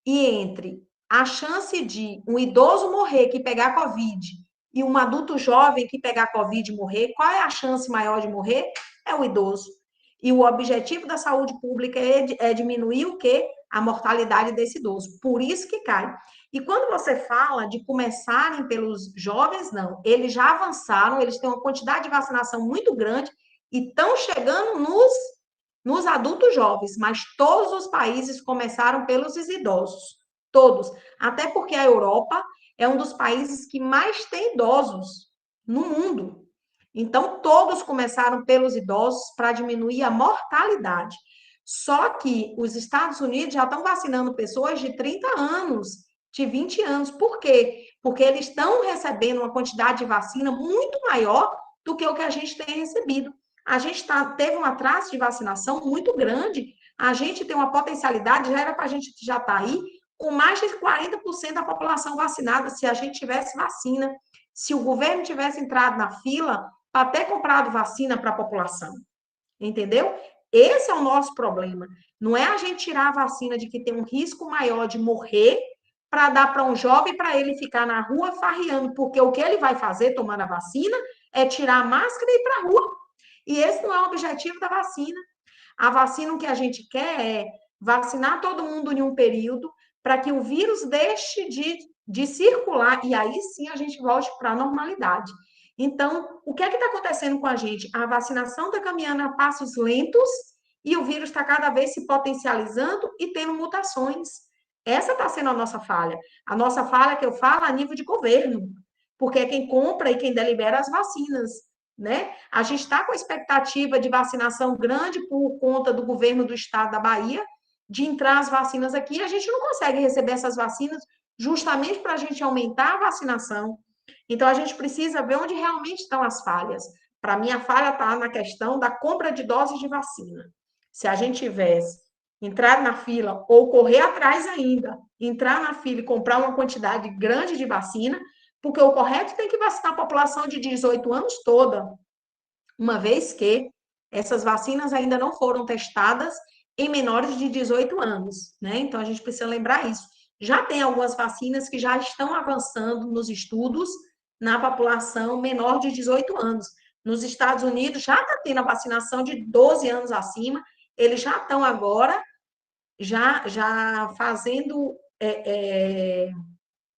E entre a chance de um idoso morrer que pegar Covid e um adulto jovem que pegar Covid e morrer, qual é a chance maior de morrer? É o idoso. E o objetivo da saúde pública é diminuir o quê? A mortalidade desse idoso. Por isso que cai. E quando você fala de começarem pelos jovens, não. Eles já avançaram, eles têm uma quantidade de vacinação muito grande e estão chegando nos adultos jovens, mas todos os países começaram pelos idosos. Todos. Até porque a Europa é um dos países que mais tem idosos no mundo. Então, todos começaram pelos idosos para diminuir a mortalidade. Só que os Estados Unidos já estão vacinando pessoas de 30 anos, de 20 anos. Por quê? Porque eles estão recebendo uma quantidade de vacina muito maior do que o que a gente tem recebido. A gente teve um atraso de vacinação muito grande. A gente tem uma potencialidade, já era para a gente já estar aí, com mais de 40% da população vacinada, se a gente tivesse vacina. Se o governo tivesse entrado na fila para ter comprado vacina para a população. Entendeu? Esse é o nosso problema. Não é a gente tirar a vacina de que tem um risco maior de morrer para dar para um jovem para ele ficar na rua farreando, porque o que ele vai fazer tomando a vacina é tirar a máscara e ir para a rua. E esse não é o objetivo da vacina. A vacina, o que a gente quer é vacinar todo mundo em um período para que o vírus deixe de de circular, e aí sim a gente volte para a normalidade. Então, o que é que está acontecendo com a gente? A vacinação está caminhando a passos lentos e o vírus está cada vez se potencializando e tendo mutações. Essa está sendo a nossa falha. A nossa falha que eu falo a nível de governo, porque é quem compra e quem delibera as vacinas, né? A gente está com a expectativa de vacinação grande por conta do governo do estado da Bahia, de entrar as vacinas aqui, e a gente não consegue receber essas vacinas justamente para a gente aumentar a vacinação. Então, a gente precisa ver onde realmente estão as falhas. Para mim, a falha está na questão da compra de doses de vacina. Se a gente tivesse entrar na fila ou correr atrás ainda, entrar na fila e comprar uma quantidade grande de vacina, porque o correto tem que vacinar a população de 18 anos toda, uma vez que essas vacinas ainda não foram testadas em menores de 18 anos, né? Então, a gente precisa lembrar isso. Já tem algumas vacinas que já estão avançando nos estudos na população menor de 18 anos. Nos Estados Unidos já está tendo a vacinação de 12 anos acima, eles já estão agora já fazendo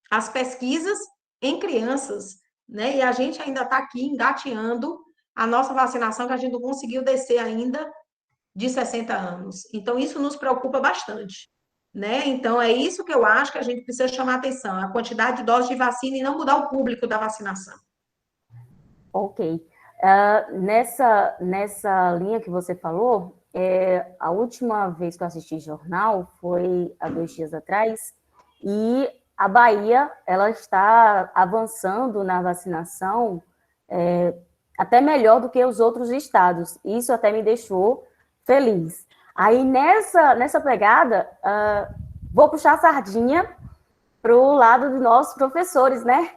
as pesquisas em crianças, né? E a gente ainda está aqui engateando a nossa vacinação, que a gente não conseguiu descer ainda de 60 anos. Então, isso nos preocupa bastante, né? Então, é isso que eu acho que a gente precisa chamar atenção, a quantidade de doses de vacina e não mudar o público da vacinação. Ok. Nessa linha que você falou, a última vez que eu assisti jornal foi há 2 dias atrás, e a Bahia ela está avançando na vacinação até melhor do que os outros estados. Isso até me deixou feliz. Aí, nessa pegada, vou puxar a sardinha para o lado dos nossos professores, né?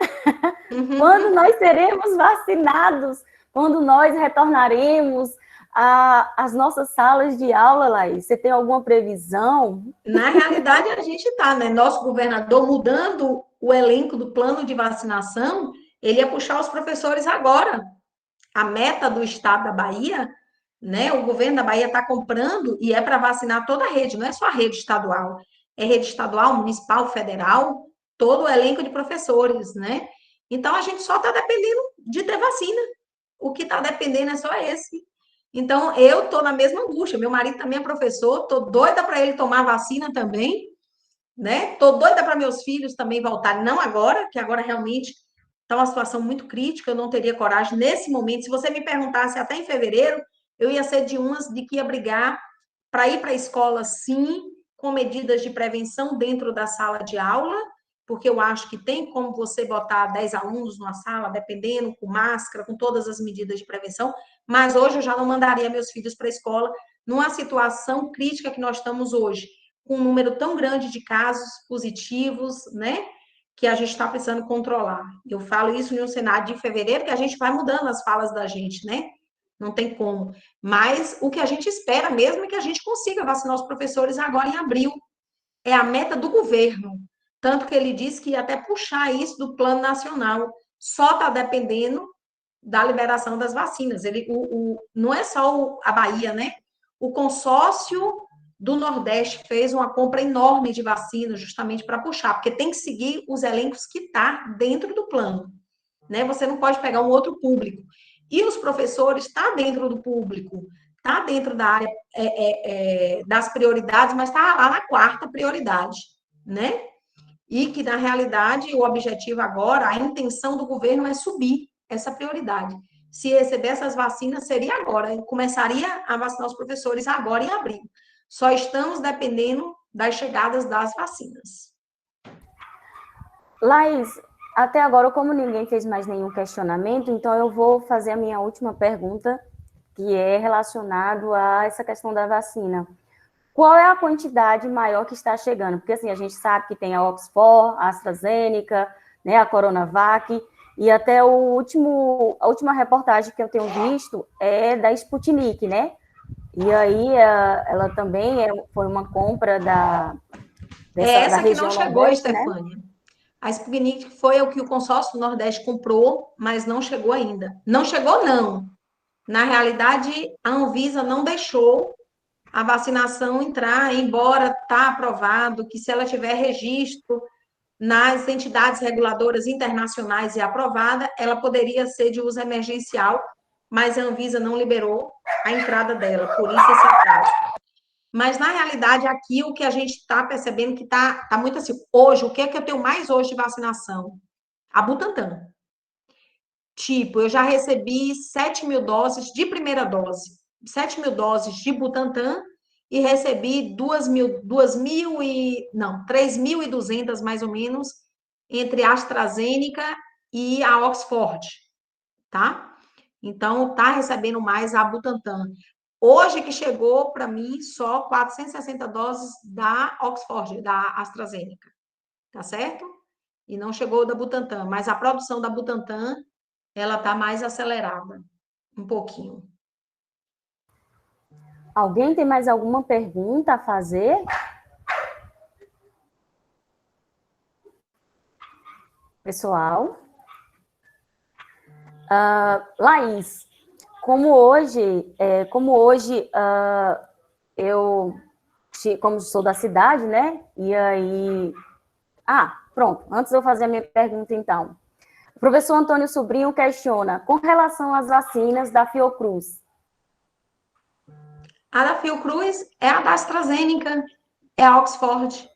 Quando nós seremos vacinados? Quando nós retornaremos às nossas salas de aula, Laís? Você tem alguma previsão? Na realidade, a gente está, né? Nosso governador mudando o elenco do plano de vacinação, ele ia puxar os professores agora. A meta do estado da Bahia, né? O governo da Bahia está comprando e é para vacinar toda a rede, não é só a rede estadual, é rede estadual, municipal, federal, todo o elenco de professores, né? Então a gente só está dependendo de ter vacina. O que está dependendo é só esse. Então eu estou na mesma angústia. Meu marido também é professor, estou doida para ele tomar vacina também, né? Estou doida para meus filhos também voltarem, não agora, que agora realmente está uma situação muito crítica, eu não teria coragem nesse momento. Se você me perguntasse até em fevereiro, eu ia ser de umas de que ia brigar para ir para a escola, sim, com medidas de prevenção dentro da sala de aula, porque eu acho que tem como você botar 10 alunos numa sala, dependendo, com máscara, com todas as medidas de prevenção, mas hoje eu já não mandaria meus filhos para a escola numa situação crítica que nós estamos hoje, com um número tão grande de casos positivos, né? Que a gente está precisando controlar. Eu falo isso no cenário de fevereiro, que a gente vai mudando as falas da gente, né? Não tem como. Mas o que a gente espera mesmo é que a gente consiga vacinar os professores agora em abril. É a meta do governo. Tanto que ele disse que ia até puxar isso do plano nacional. Só está dependendo da liberação das vacinas. Não é só a Bahia, né? O consórcio do Nordeste fez uma compra enorme de vacinas justamente para puxar, porque tem que seguir os elencos que está dentro do plano, né? Você não pode pegar um outro público. E os professores está dentro do público, está dentro da área das prioridades, mas está lá na quarta prioridade, né? E que, na realidade, o objetivo agora, a intenção do governo é subir essa prioridade. Se receber essas vacinas, seria agora, começaria a vacinar os professores agora em abril. Só estamos dependendo das chegadas das vacinas. Laís, até agora, como ninguém fez mais nenhum questionamento, então eu vou fazer a minha última pergunta, que é relacionado a essa questão da vacina. Qual é a quantidade maior que está chegando? Porque assim, a gente sabe que tem a Oxford, a AstraZeneca, né, a Coronavac, e até a última reportagem que eu tenho visto é da Sputnik, né? E aí ela também foi uma compra da essa da que não chegou, Nordeste, Stefânia. Né? A Sputnik foi o que o consórcio do Nordeste comprou, mas não chegou ainda. Não chegou, não. Na realidade, a Anvisa não deixou a vacinação entrar, embora está aprovado que se ela tiver registro nas entidades reguladoras internacionais e aprovada, ela poderia ser de uso emergencial, mas a Anvisa não liberou a entrada dela, por isso esse atraso. Mas, na realidade, aqui o que a gente está percebendo que está muito assim. Hoje, o que é que eu tenho mais hoje de vacinação? A Butantan. Tipo, eu já recebi 7.000 doses de primeira dose, 7.000 doses de Butantan e recebi 3.200 mais ou menos entre a AstraZeneca e a Oxford, tá? Então, tá recebendo mais a Butantan. Hoje que chegou para mim só 460 doses da Oxford, da AstraZeneca, tá certo? E não chegou da Butantan, mas a produção da Butantan ela tá mais acelerada, um pouquinho. Alguém tem mais alguma pergunta a fazer? Pessoal? Laís, como hoje como sou da cidade, né? E aí... pronto. Antes de eu fazer a minha pergunta, então. O professor Antônio Sobrinho questiona, com relação às vacinas da Fiocruz. A da Fiocruz é a da AstraZeneca, é a Oxford.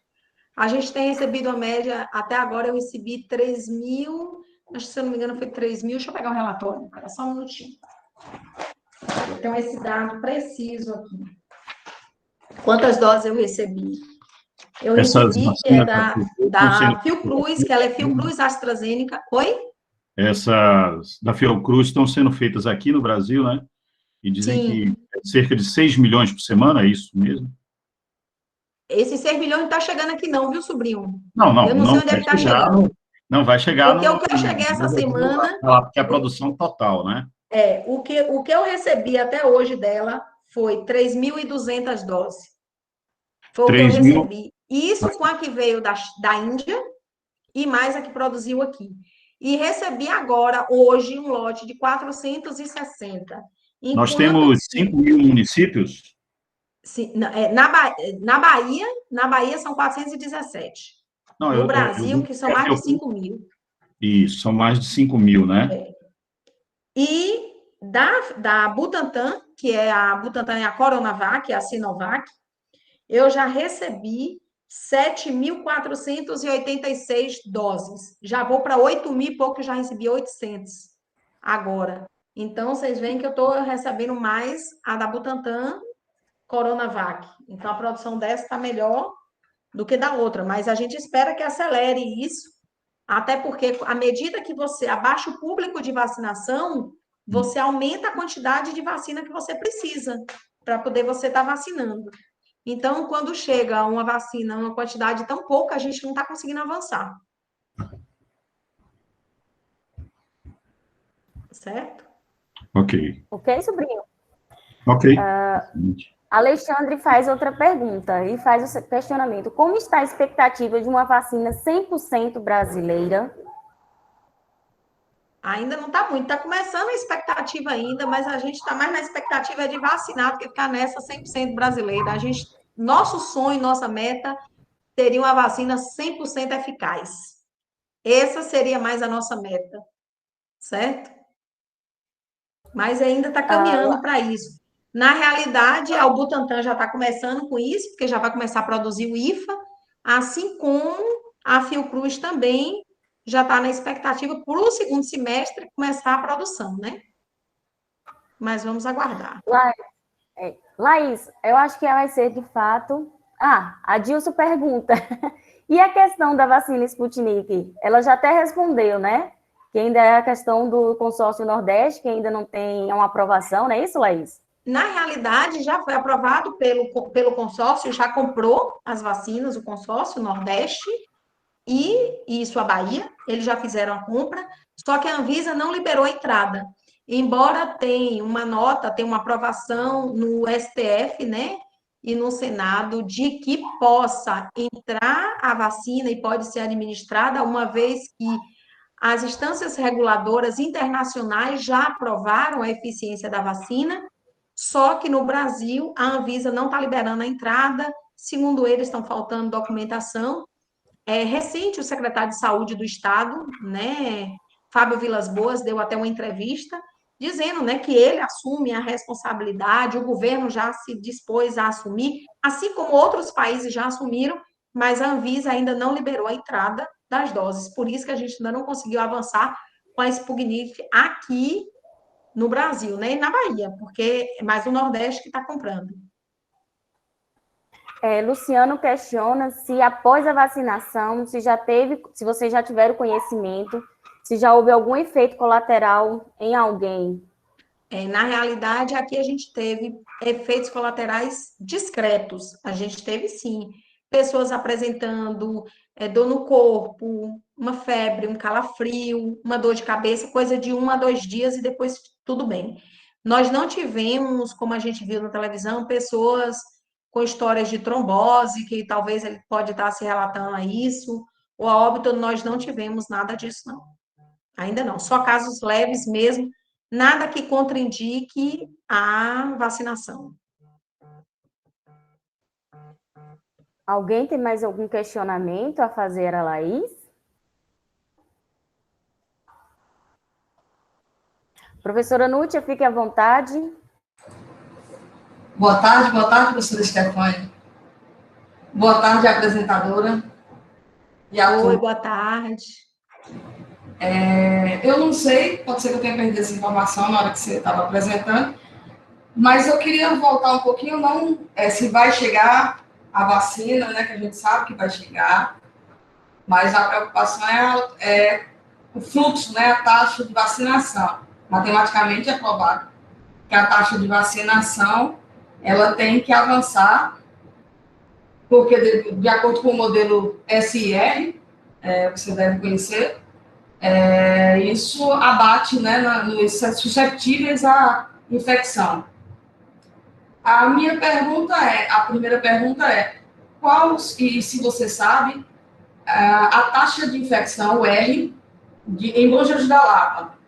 A gente tem recebido a média, até agora eu recebi 3.000, acho que se eu não me engano foi 3.000, deixa eu pegar o relatório, espera só um minutinho. Eu tenho esse dado preciso aqui. Quantas doses eu recebi? Eu recebi, que é da Fiocruz, que ela é Fiocruz AstraZeneca. Oi? Essas da Fiocruz estão sendo feitas aqui no Brasil, né? E dizem que é cerca de 6 milhões por semana, é isso mesmo? Esses 6 milhões não está chegando aqui não, viu, sobrinho? Não, eu não sei onde é que está chegando. Não vai chegar porque o que eu cheguei essa semana... Porque é a produção total, né? O que eu recebi até hoje dela foi 3.200 doses. Foi o que eu recebi. Isso com a que veio da Índia e mais a que produziu aqui. E recebi agora, hoje, um lote de 460. Nós temos 5.000 municípios? Sim, na Bahia são 417. No Brasil, que são mais de 5.000. Isso, são mais de 5.000, né? E da Butantan, que é a Butantan e a Coronavac, a Sinovac, eu já recebi 7.486 doses. Já vou para 8.000 e pouco, já recebi 800 agora. Então, vocês veem que eu estou recebendo mais a da Butantan Coronavac. Então, a produção dessa está melhor do que da outra, mas a gente espera que acelere isso, até porque, à medida que você abaixa o público de vacinação, você aumenta a quantidade de vacina que você precisa para poder você estar vacinando. Então, quando chega uma vacina, uma quantidade tão pouca, a gente não está conseguindo avançar. Certo? Ok. Ok, sobrinho? Ok. Alexandre faz outra pergunta e faz o questionamento. Como está a expectativa de uma vacina 100% brasileira? Ainda não está muito. Está começando a expectativa ainda, mas a gente está mais na expectativa de vacinar do que ficar nessa 100% brasileira. Nosso sonho, nossa meta, seria uma vacina 100% eficaz. Essa seria mais a nossa meta, certo? Mas ainda está caminhando para isso. Na realidade, a Butantan já está começando com isso, porque já vai começar a produzir o IFA, assim como a Fiocruz também já está na expectativa para o segundo semestre começar a produção, né? Mas vamos aguardar. Laís, eu acho que vai ser de fato... a Dilson pergunta. E a questão da vacina Sputnik? Ela já até respondeu, né? Que ainda é a questão do consórcio Nordeste, que ainda não tem uma aprovação, não é isso, Laís? Na realidade, já foi aprovado pelo consórcio, já comprou as vacinas, o consórcio Nordeste e isso a Bahia, eles já fizeram a compra, só que a Anvisa não liberou a entrada. Embora tenha uma nota, tenha uma aprovação no STF, né, e no Senado, de que possa entrar a vacina e pode ser administrada, uma vez que as instâncias reguladoras internacionais já aprovaram a eficiência da vacina, só que no Brasil a Anvisa não está liberando a entrada, segundo eles, estão faltando documentação. recente, o secretário de Saúde do Estado, né, Fábio Vilas Boas, deu até uma entrevista dizendo, né, que ele assume a responsabilidade, o governo já se dispôs a assumir, assim como outros países já assumiram, mas a Anvisa ainda não liberou a entrada das doses. Por isso que a gente ainda não conseguiu avançar com a Sputnik aqui no Brasil, né, e na Bahia, porque é mais o Nordeste que está comprando. Luciano questiona se após a vacinação, se vocês já tiveram conhecimento, se já houve algum efeito colateral em alguém. Na realidade, aqui a gente teve efeitos colaterais discretos. A gente teve, sim, pessoas apresentando dor no corpo, uma febre, um calafrio, uma dor de cabeça, coisa de 1 a 2 dias e depois tudo bem. Nós não tivemos, como a gente viu na televisão, pessoas com histórias de trombose, que talvez ele pode estar se relatando a isso, ou a óbito, nós não tivemos nada disso, não. Ainda não, só casos leves mesmo, nada que contraindique a vacinação. Alguém tem mais algum questionamento a fazer a Laís? Professora Nútia, fique à vontade. Boa tarde, professora Stefânia. Boa tarde, apresentadora. Oi, boa tarde. Eu não sei, pode ser que eu tenha perdido essa informação na hora que você estava apresentando, mas eu queria voltar um pouquinho, não se vai chegar a vacina, né, que a gente sabe que vai chegar, mas a preocupação é o fluxo, né, a taxa de vacinação. Matematicamente é provado que a taxa de vacinação ela tem que avançar, porque de acordo com o modelo SIR, você deve conhecer, isso abate, né, nos susceptíveis à infecção. A primeira pergunta é, e se você sabe, a taxa de infecção, o R, em Bom Jesus da Lapa?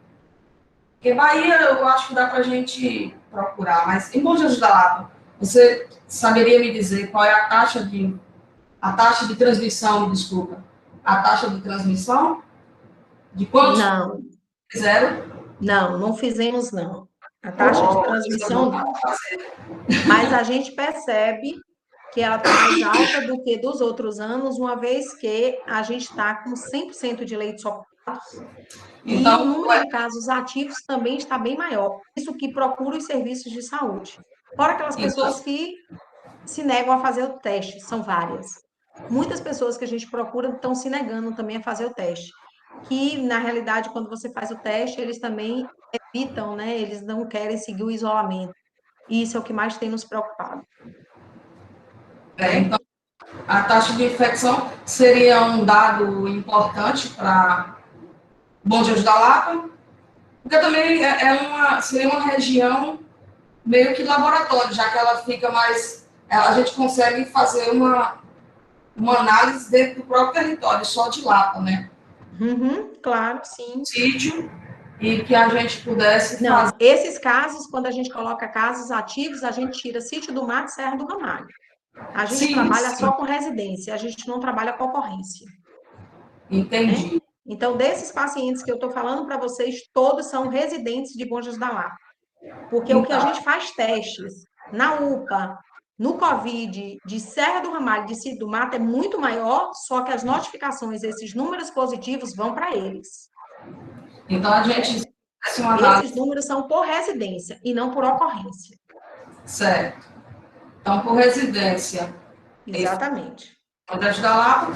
Porque Bahia, eu acho que dá para a gente procurar, mas em Bom Jesus da Lapa, você saberia me dizer qual é a taxa de transmissão, desculpa, a taxa de transmissão? De quantos? Não. Fizeram? Não fizemos, não. A taxa de transmissão, não. Mas a gente percebe que ela está mais alta do que dos outros anos, uma vez que a gente está com 100% de leitos ocupados. Então, e o número de casos ativos também está bem maior. Isso que procura os serviços de saúde. Fora aquelas pessoas que se negam a fazer o teste, são várias. Muitas pessoas que a gente procura estão se negando também a fazer o teste. Que, na realidade, quando você faz o teste, eles também evitam, né? Eles não querem seguir o isolamento. E isso é o que mais tem nos preocupado. Então, a taxa de infecção seria um dado importante para Bom Jesus da Lapa, porque também seria uma região meio que laboratório, já que ela fica mais... A gente consegue fazer uma análise dentro do próprio território, só de Lapa, né? Claro, sim. Sítio, e que a gente pudesse Não, fazer... esses casos, quando a gente coloca casos ativos, a gente tira Sítio do Mato e Serra do Ramalho. A gente trabalha só com residência, a gente não trabalha com ocorrência. Entendi. Né? Então, desses pacientes que eu estou falando para vocês, todos são residentes de Bom Jesus da Lapa. Porque o que a gente faz testes na UPA, no COVID, de Serra do Ramalho, de Sítio do Mato, é muito maior, só que as notificações, esses números positivos, vão para eles. Então, a gente... Esses números são por residência e não por ocorrência. Certo. Então, por residência. Exatamente. Bom Jesus da Lapa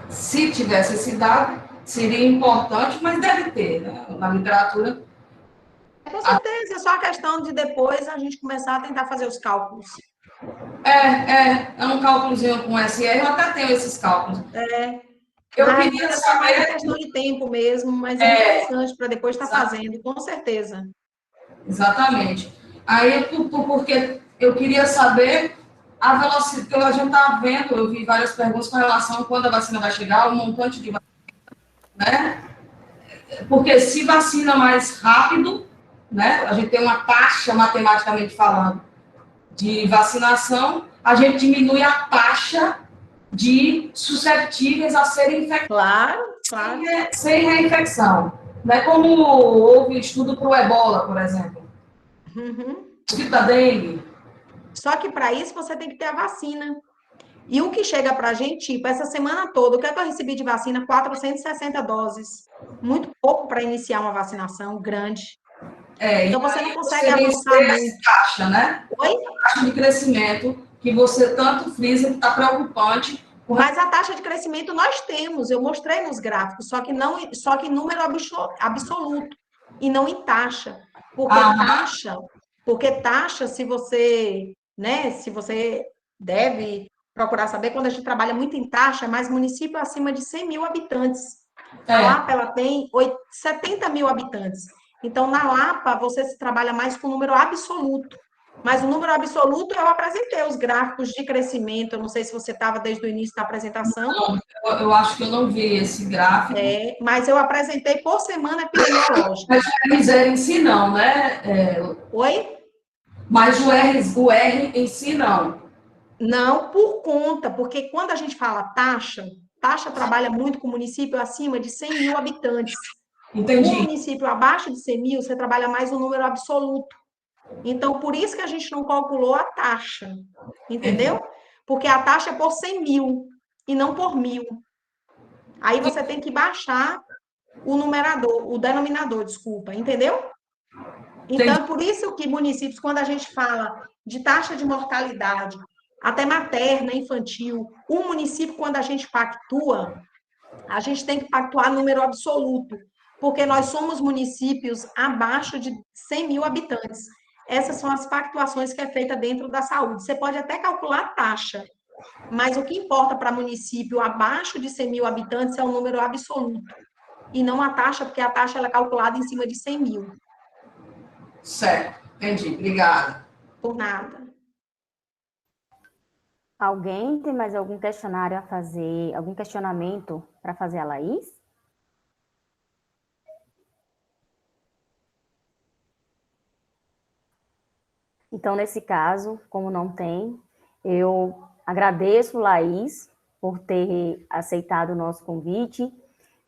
se tivesse esse dado, seria importante, mas deve ter, né? Na literatura. Com certeza, é só a questão de depois a gente começar a tentar fazer os cálculos. É um cálculozinho com SR, eu até tenho esses cálculos. Eu queria saber... É questão de tempo mesmo, mas é interessante para depois estar fazendo, com certeza. Exatamente. Aí, porque eu queria saber a velocidade, que a gente está vendo, eu vi várias perguntas com relação a quando a vacina vai chegar, o montante de vacina, né? Porque se vacina mais rápido, né? A gente tem uma taxa, matematicamente falando, de vacinação, a gente diminui a taxa de susceptíveis a serem infectados. Claro. Sem reinfecção. Não é como houve estudo para o ebola, por exemplo. Tipo da dengue. Só que para isso você tem que ter a vacina. E o que chega para a gente, tipo, essa semana toda, o que é que eu recebi de vacina? 460 doses. Muito pouco para iniciar uma vacinação grande. Então você não consegue avançar muito. Taxa, né? Oi? Taxa de crescimento que você tanto frisa que está preocupante. Mas a taxa de crescimento nós temos, eu mostrei nos gráficos, só que em número absoluto e não em taxa. Porque taxa, se você deve procurar saber, quando a gente trabalha muito em taxa, mais município acima de 100 mil habitantes. A Lapa, ela tem 70 mil habitantes. Então, na Lapa, você se trabalha mais com número absoluto. Mas o número absoluto, eu apresentei os gráficos de crescimento. Eu não sei se você estava desde o início da apresentação. Não, eu acho que eu não vi esse gráfico. Mas eu apresentei por semana epidemiológica. Mas o R0 em si não, né? Oi? Mas o R em si não. Não, porque quando a gente fala taxa trabalha muito com município acima de 100 mil habitantes. Entendi. O município abaixo de 100 mil, você trabalha mais o número absoluto. Então, por isso que a gente não calculou a taxa, entendeu? Porque a taxa é por 100 mil e não por 1.000. Aí você tem que baixar o denominador, desculpa, entendeu? Então, por isso que municípios, quando a gente fala de taxa de mortalidade, até materna, infantil, o município, quando a gente pactua, a gente tem que pactuar número absoluto, porque nós somos municípios abaixo de 100 mil habitantes. Essas são as pactuações que é feita dentro da saúde. Você pode até calcular a taxa, mas o que importa para município abaixo de 100 mil habitantes é o número absoluto, e não a taxa, porque a taxa ela é calculada em cima de 100 mil. Certo, entendi. Obrigada. Por nada. Alguém tem mais algum questionário a fazer, algum questionamento para fazer a Laís? Então, nesse caso, como não tem, eu agradeço, Laís, por ter aceitado o nosso convite,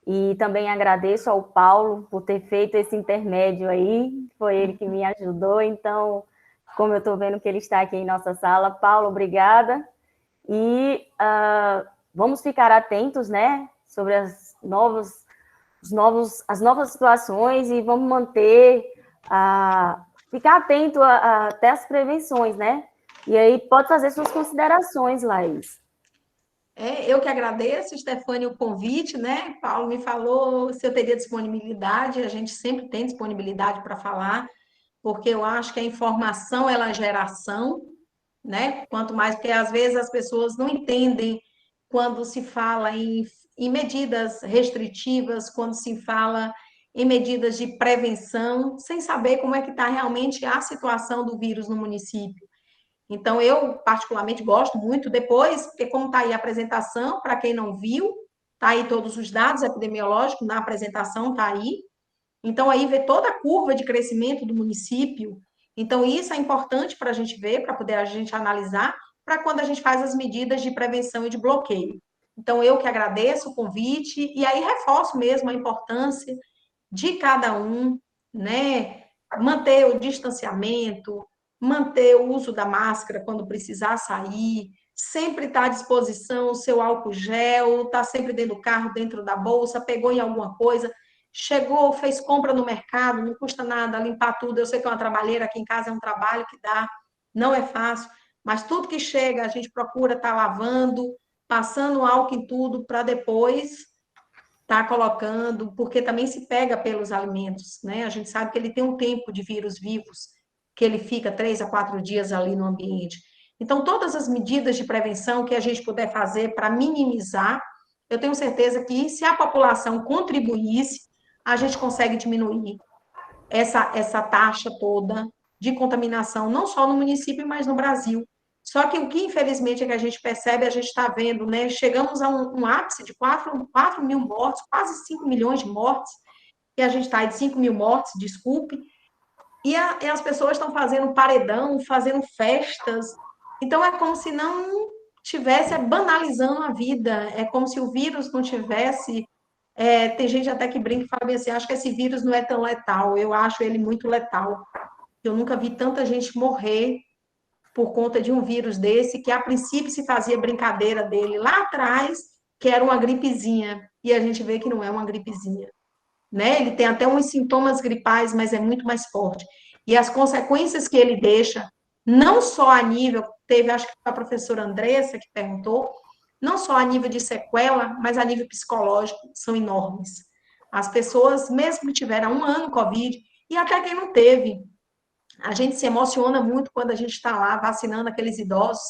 e também agradeço ao Paulo por ter feito esse intermédio aí, foi ele que me ajudou, então, como eu estou vendo que ele está aqui em nossa sala, Paulo, obrigada, e vamos ficar atentos, né, sobre as novas situações e vamos manter ficar atento até as prevenções, né? E aí pode fazer suas considerações, Laís. Eu que agradeço, Stefânia, o convite, né? Paulo me falou se eu teria disponibilidade, a gente sempre tem disponibilidade para falar, porque eu acho que a informação, ela gera ação, né? Quanto mais, porque às vezes as pessoas não entendem quando se fala em medidas restritivas, quando se fala em medidas de prevenção, sem saber como é que está realmente a situação do vírus no município. Então, eu particularmente gosto muito depois, porque como está aí a apresentação, para quem não viu, está aí todos os dados epidemiológicos, na apresentação está aí. Então, aí vê toda a curva de crescimento do município. Então, isso é importante para a gente ver, para poder a gente analisar, para quando a gente faz as medidas de prevenção e de bloqueio. Então, eu que agradeço o convite, e aí reforço mesmo a importância de cada um, né? Manter o distanciamento, manter o uso da máscara quando precisar sair, sempre estar à disposição o seu álcool gel, estar sempre dentro do carro, dentro da bolsa, pegou em alguma coisa, chegou, fez compra no mercado, não custa nada limpar tudo. Eu sei que é uma trabalheira, aqui em casa é um trabalho que dá, não é fácil, mas tudo que chega a gente procura estar lavando, passando álcool em tudo para depois estar colocando, porque também se pega pelos alimentos, né? A gente sabe que ele tem um tempo de vírus vivos, que ele fica 3 a 4 dias ali no ambiente. Então, todas as medidas de prevenção que a gente puder fazer para minimizar, eu tenho certeza que se a população contribuísse, a gente consegue diminuir essa taxa toda de contaminação, não só no município, mas no Brasil. Só que o que, infelizmente, é que a gente percebe, a gente está vendo, né? Chegamos a um ápice de 4 mil mortes, quase 5 milhões de mortes, e a gente está aí de 5 mil mortes, desculpe, e as pessoas estão fazendo paredão, fazendo festas, então é como se não tivesse banalizando a vida. É como se o vírus não tivesse... tem gente até que brinca e fala bem assim, acho que esse vírus não é tão letal, eu acho ele muito letal. Eu nunca vi tanta gente morrer por conta de um vírus desse, que a princípio se fazia brincadeira dele lá atrás, que era uma gripezinha, e a gente vê que não é uma gripezinha, né? Ele tem até uns sintomas gripais, mas é muito mais forte. E as consequências que ele deixa, não só a nível, teve, acho que a professora Andressa que perguntou, não só a nível de sequela, mas a nível psicológico, são enormes. As pessoas, mesmo que tiveram 1 ano Covid, e até quem não teve, a gente se emociona muito quando a gente está lá vacinando aqueles idosos,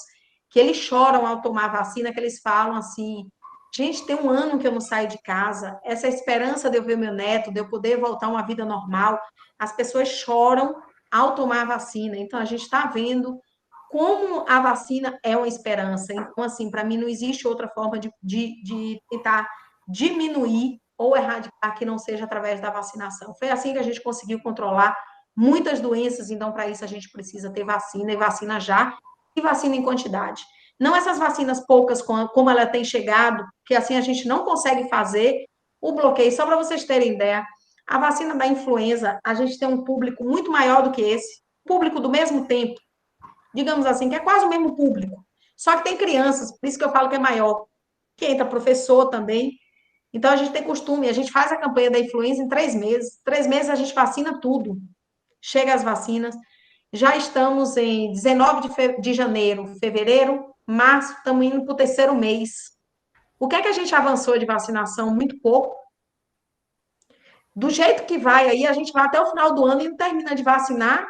que eles choram ao tomar vacina, que eles falam assim, gente, tem 1 ano que eu não saio de casa, essa esperança de eu ver meu neto, de eu poder voltar a uma vida normal, as pessoas choram ao tomar a vacina. Então, a gente está vendo como a vacina é uma esperança. Então, assim, para mim não existe outra forma de tentar diminuir ou erradicar que não seja através da vacinação. Foi assim que a gente conseguiu controlar muitas doenças, então, para isso a gente precisa ter vacina, e vacina já, e vacina em quantidade. Não essas vacinas poucas, como ela tem chegado, que assim a gente não consegue fazer o bloqueio. Só para vocês terem ideia, a vacina da influenza, a gente tem um público muito maior do que esse, público do mesmo tempo, digamos assim, que é quase o mesmo público. Só que tem crianças, por isso que eu falo que é maior, que entra professor também. Então, a gente tem costume, a gente faz a campanha da influenza em 3 meses. 3 meses a gente vacina tudo. Chega as vacinas. Já estamos em 19 de janeiro, fevereiro, março, estamos indo para o 3º mês. O que é que a gente avançou de vacinação? Muito pouco. Do jeito que vai aí, a gente vai até o final do ano e não termina de vacinar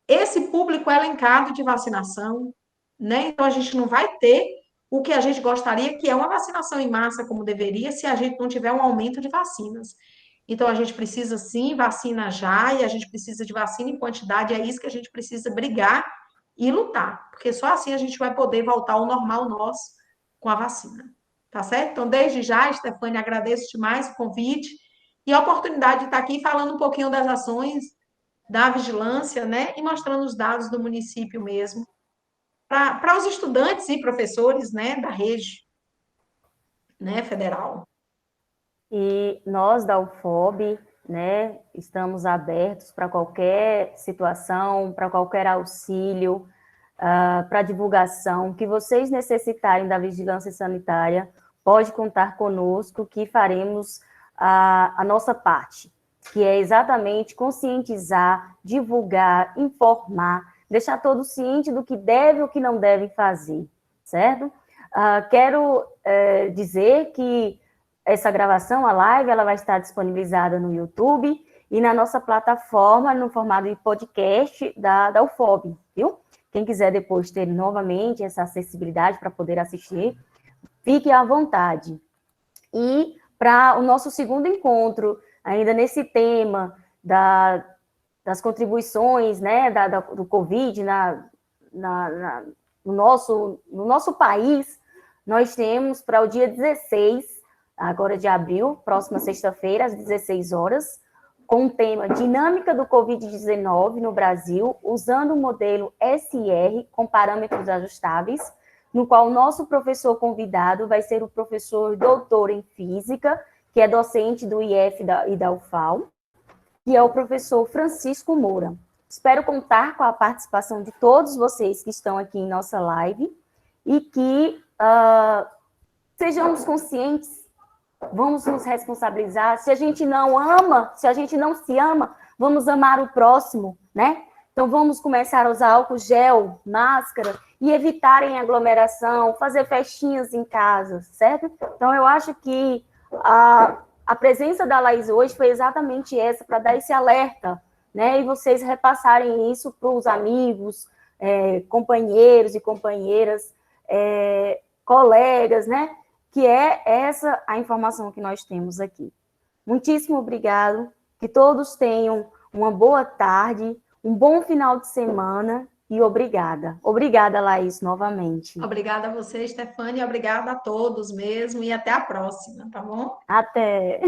esse público elencado de vacinação, né? Então, a gente não vai ter o que a gente gostaria, que é uma vacinação em massa, como deveria, se a gente não tiver um aumento de vacinas. Então, a gente precisa, sim, vacina já, e a gente precisa de vacina em quantidade, é isso que a gente precisa brigar e lutar, porque só assim a gente vai poder voltar ao normal nosso com a vacina, tá certo? Então, desde já, Stefânia, agradeço demais o convite e a oportunidade de estar aqui falando um pouquinho das ações da vigilância, né, e mostrando os dados do município mesmo, para os estudantes e professores, né, da rede, né, federal. E nós da UFOB, né, estamos abertos para qualquer situação, para qualquer auxílio, para divulgação que vocês necessitarem da vigilância sanitária, pode contar conosco que faremos a nossa parte, que é exatamente conscientizar, divulgar, informar, deixar todos cientes do que deve e o que não deve fazer, certo? Quero dizer que essa gravação, a live, ela vai estar disponibilizada no YouTube e na nossa plataforma, no formato de podcast da UFOB, viu? Quem quiser depois ter novamente essa acessibilidade para poder assistir, fique à vontade. E para o nosso segundo encontro, ainda nesse tema das contribuições, né, do Covid no nosso país, nós temos para o dia 16, agora de abril, próxima sexta-feira, às 16 horas, com o tema Dinâmica do Covid-19 no Brasil, usando o modelo SR com parâmetros ajustáveis, no qual o nosso professor convidado vai ser o professor doutor em Física, que é docente do IF e da UFAL, que é o professor Francisco Moura. Espero contar com a participação de todos vocês que estão aqui em nossa live e que sejamos conscientes, vamos nos responsabilizar. Se a gente não ama, se a gente não se ama, vamos amar o próximo, né? Então, vamos começar a usar álcool gel, máscara e evitarem aglomeração, fazer festinhas em casa, certo? Então, eu acho que a presença da Laís hoje foi exatamente essa, para dar esse alerta, né? E vocês repassarem isso para os amigos, companheiros e companheiras, colegas, né? Que é essa a informação que nós temos aqui. Muitíssimo obrigado, que todos tenham uma boa tarde, um bom final de semana e obrigada. Obrigada, Laís, novamente. Obrigada a você, Stefânia, obrigada a todos mesmo e até a próxima, tá bom? Até.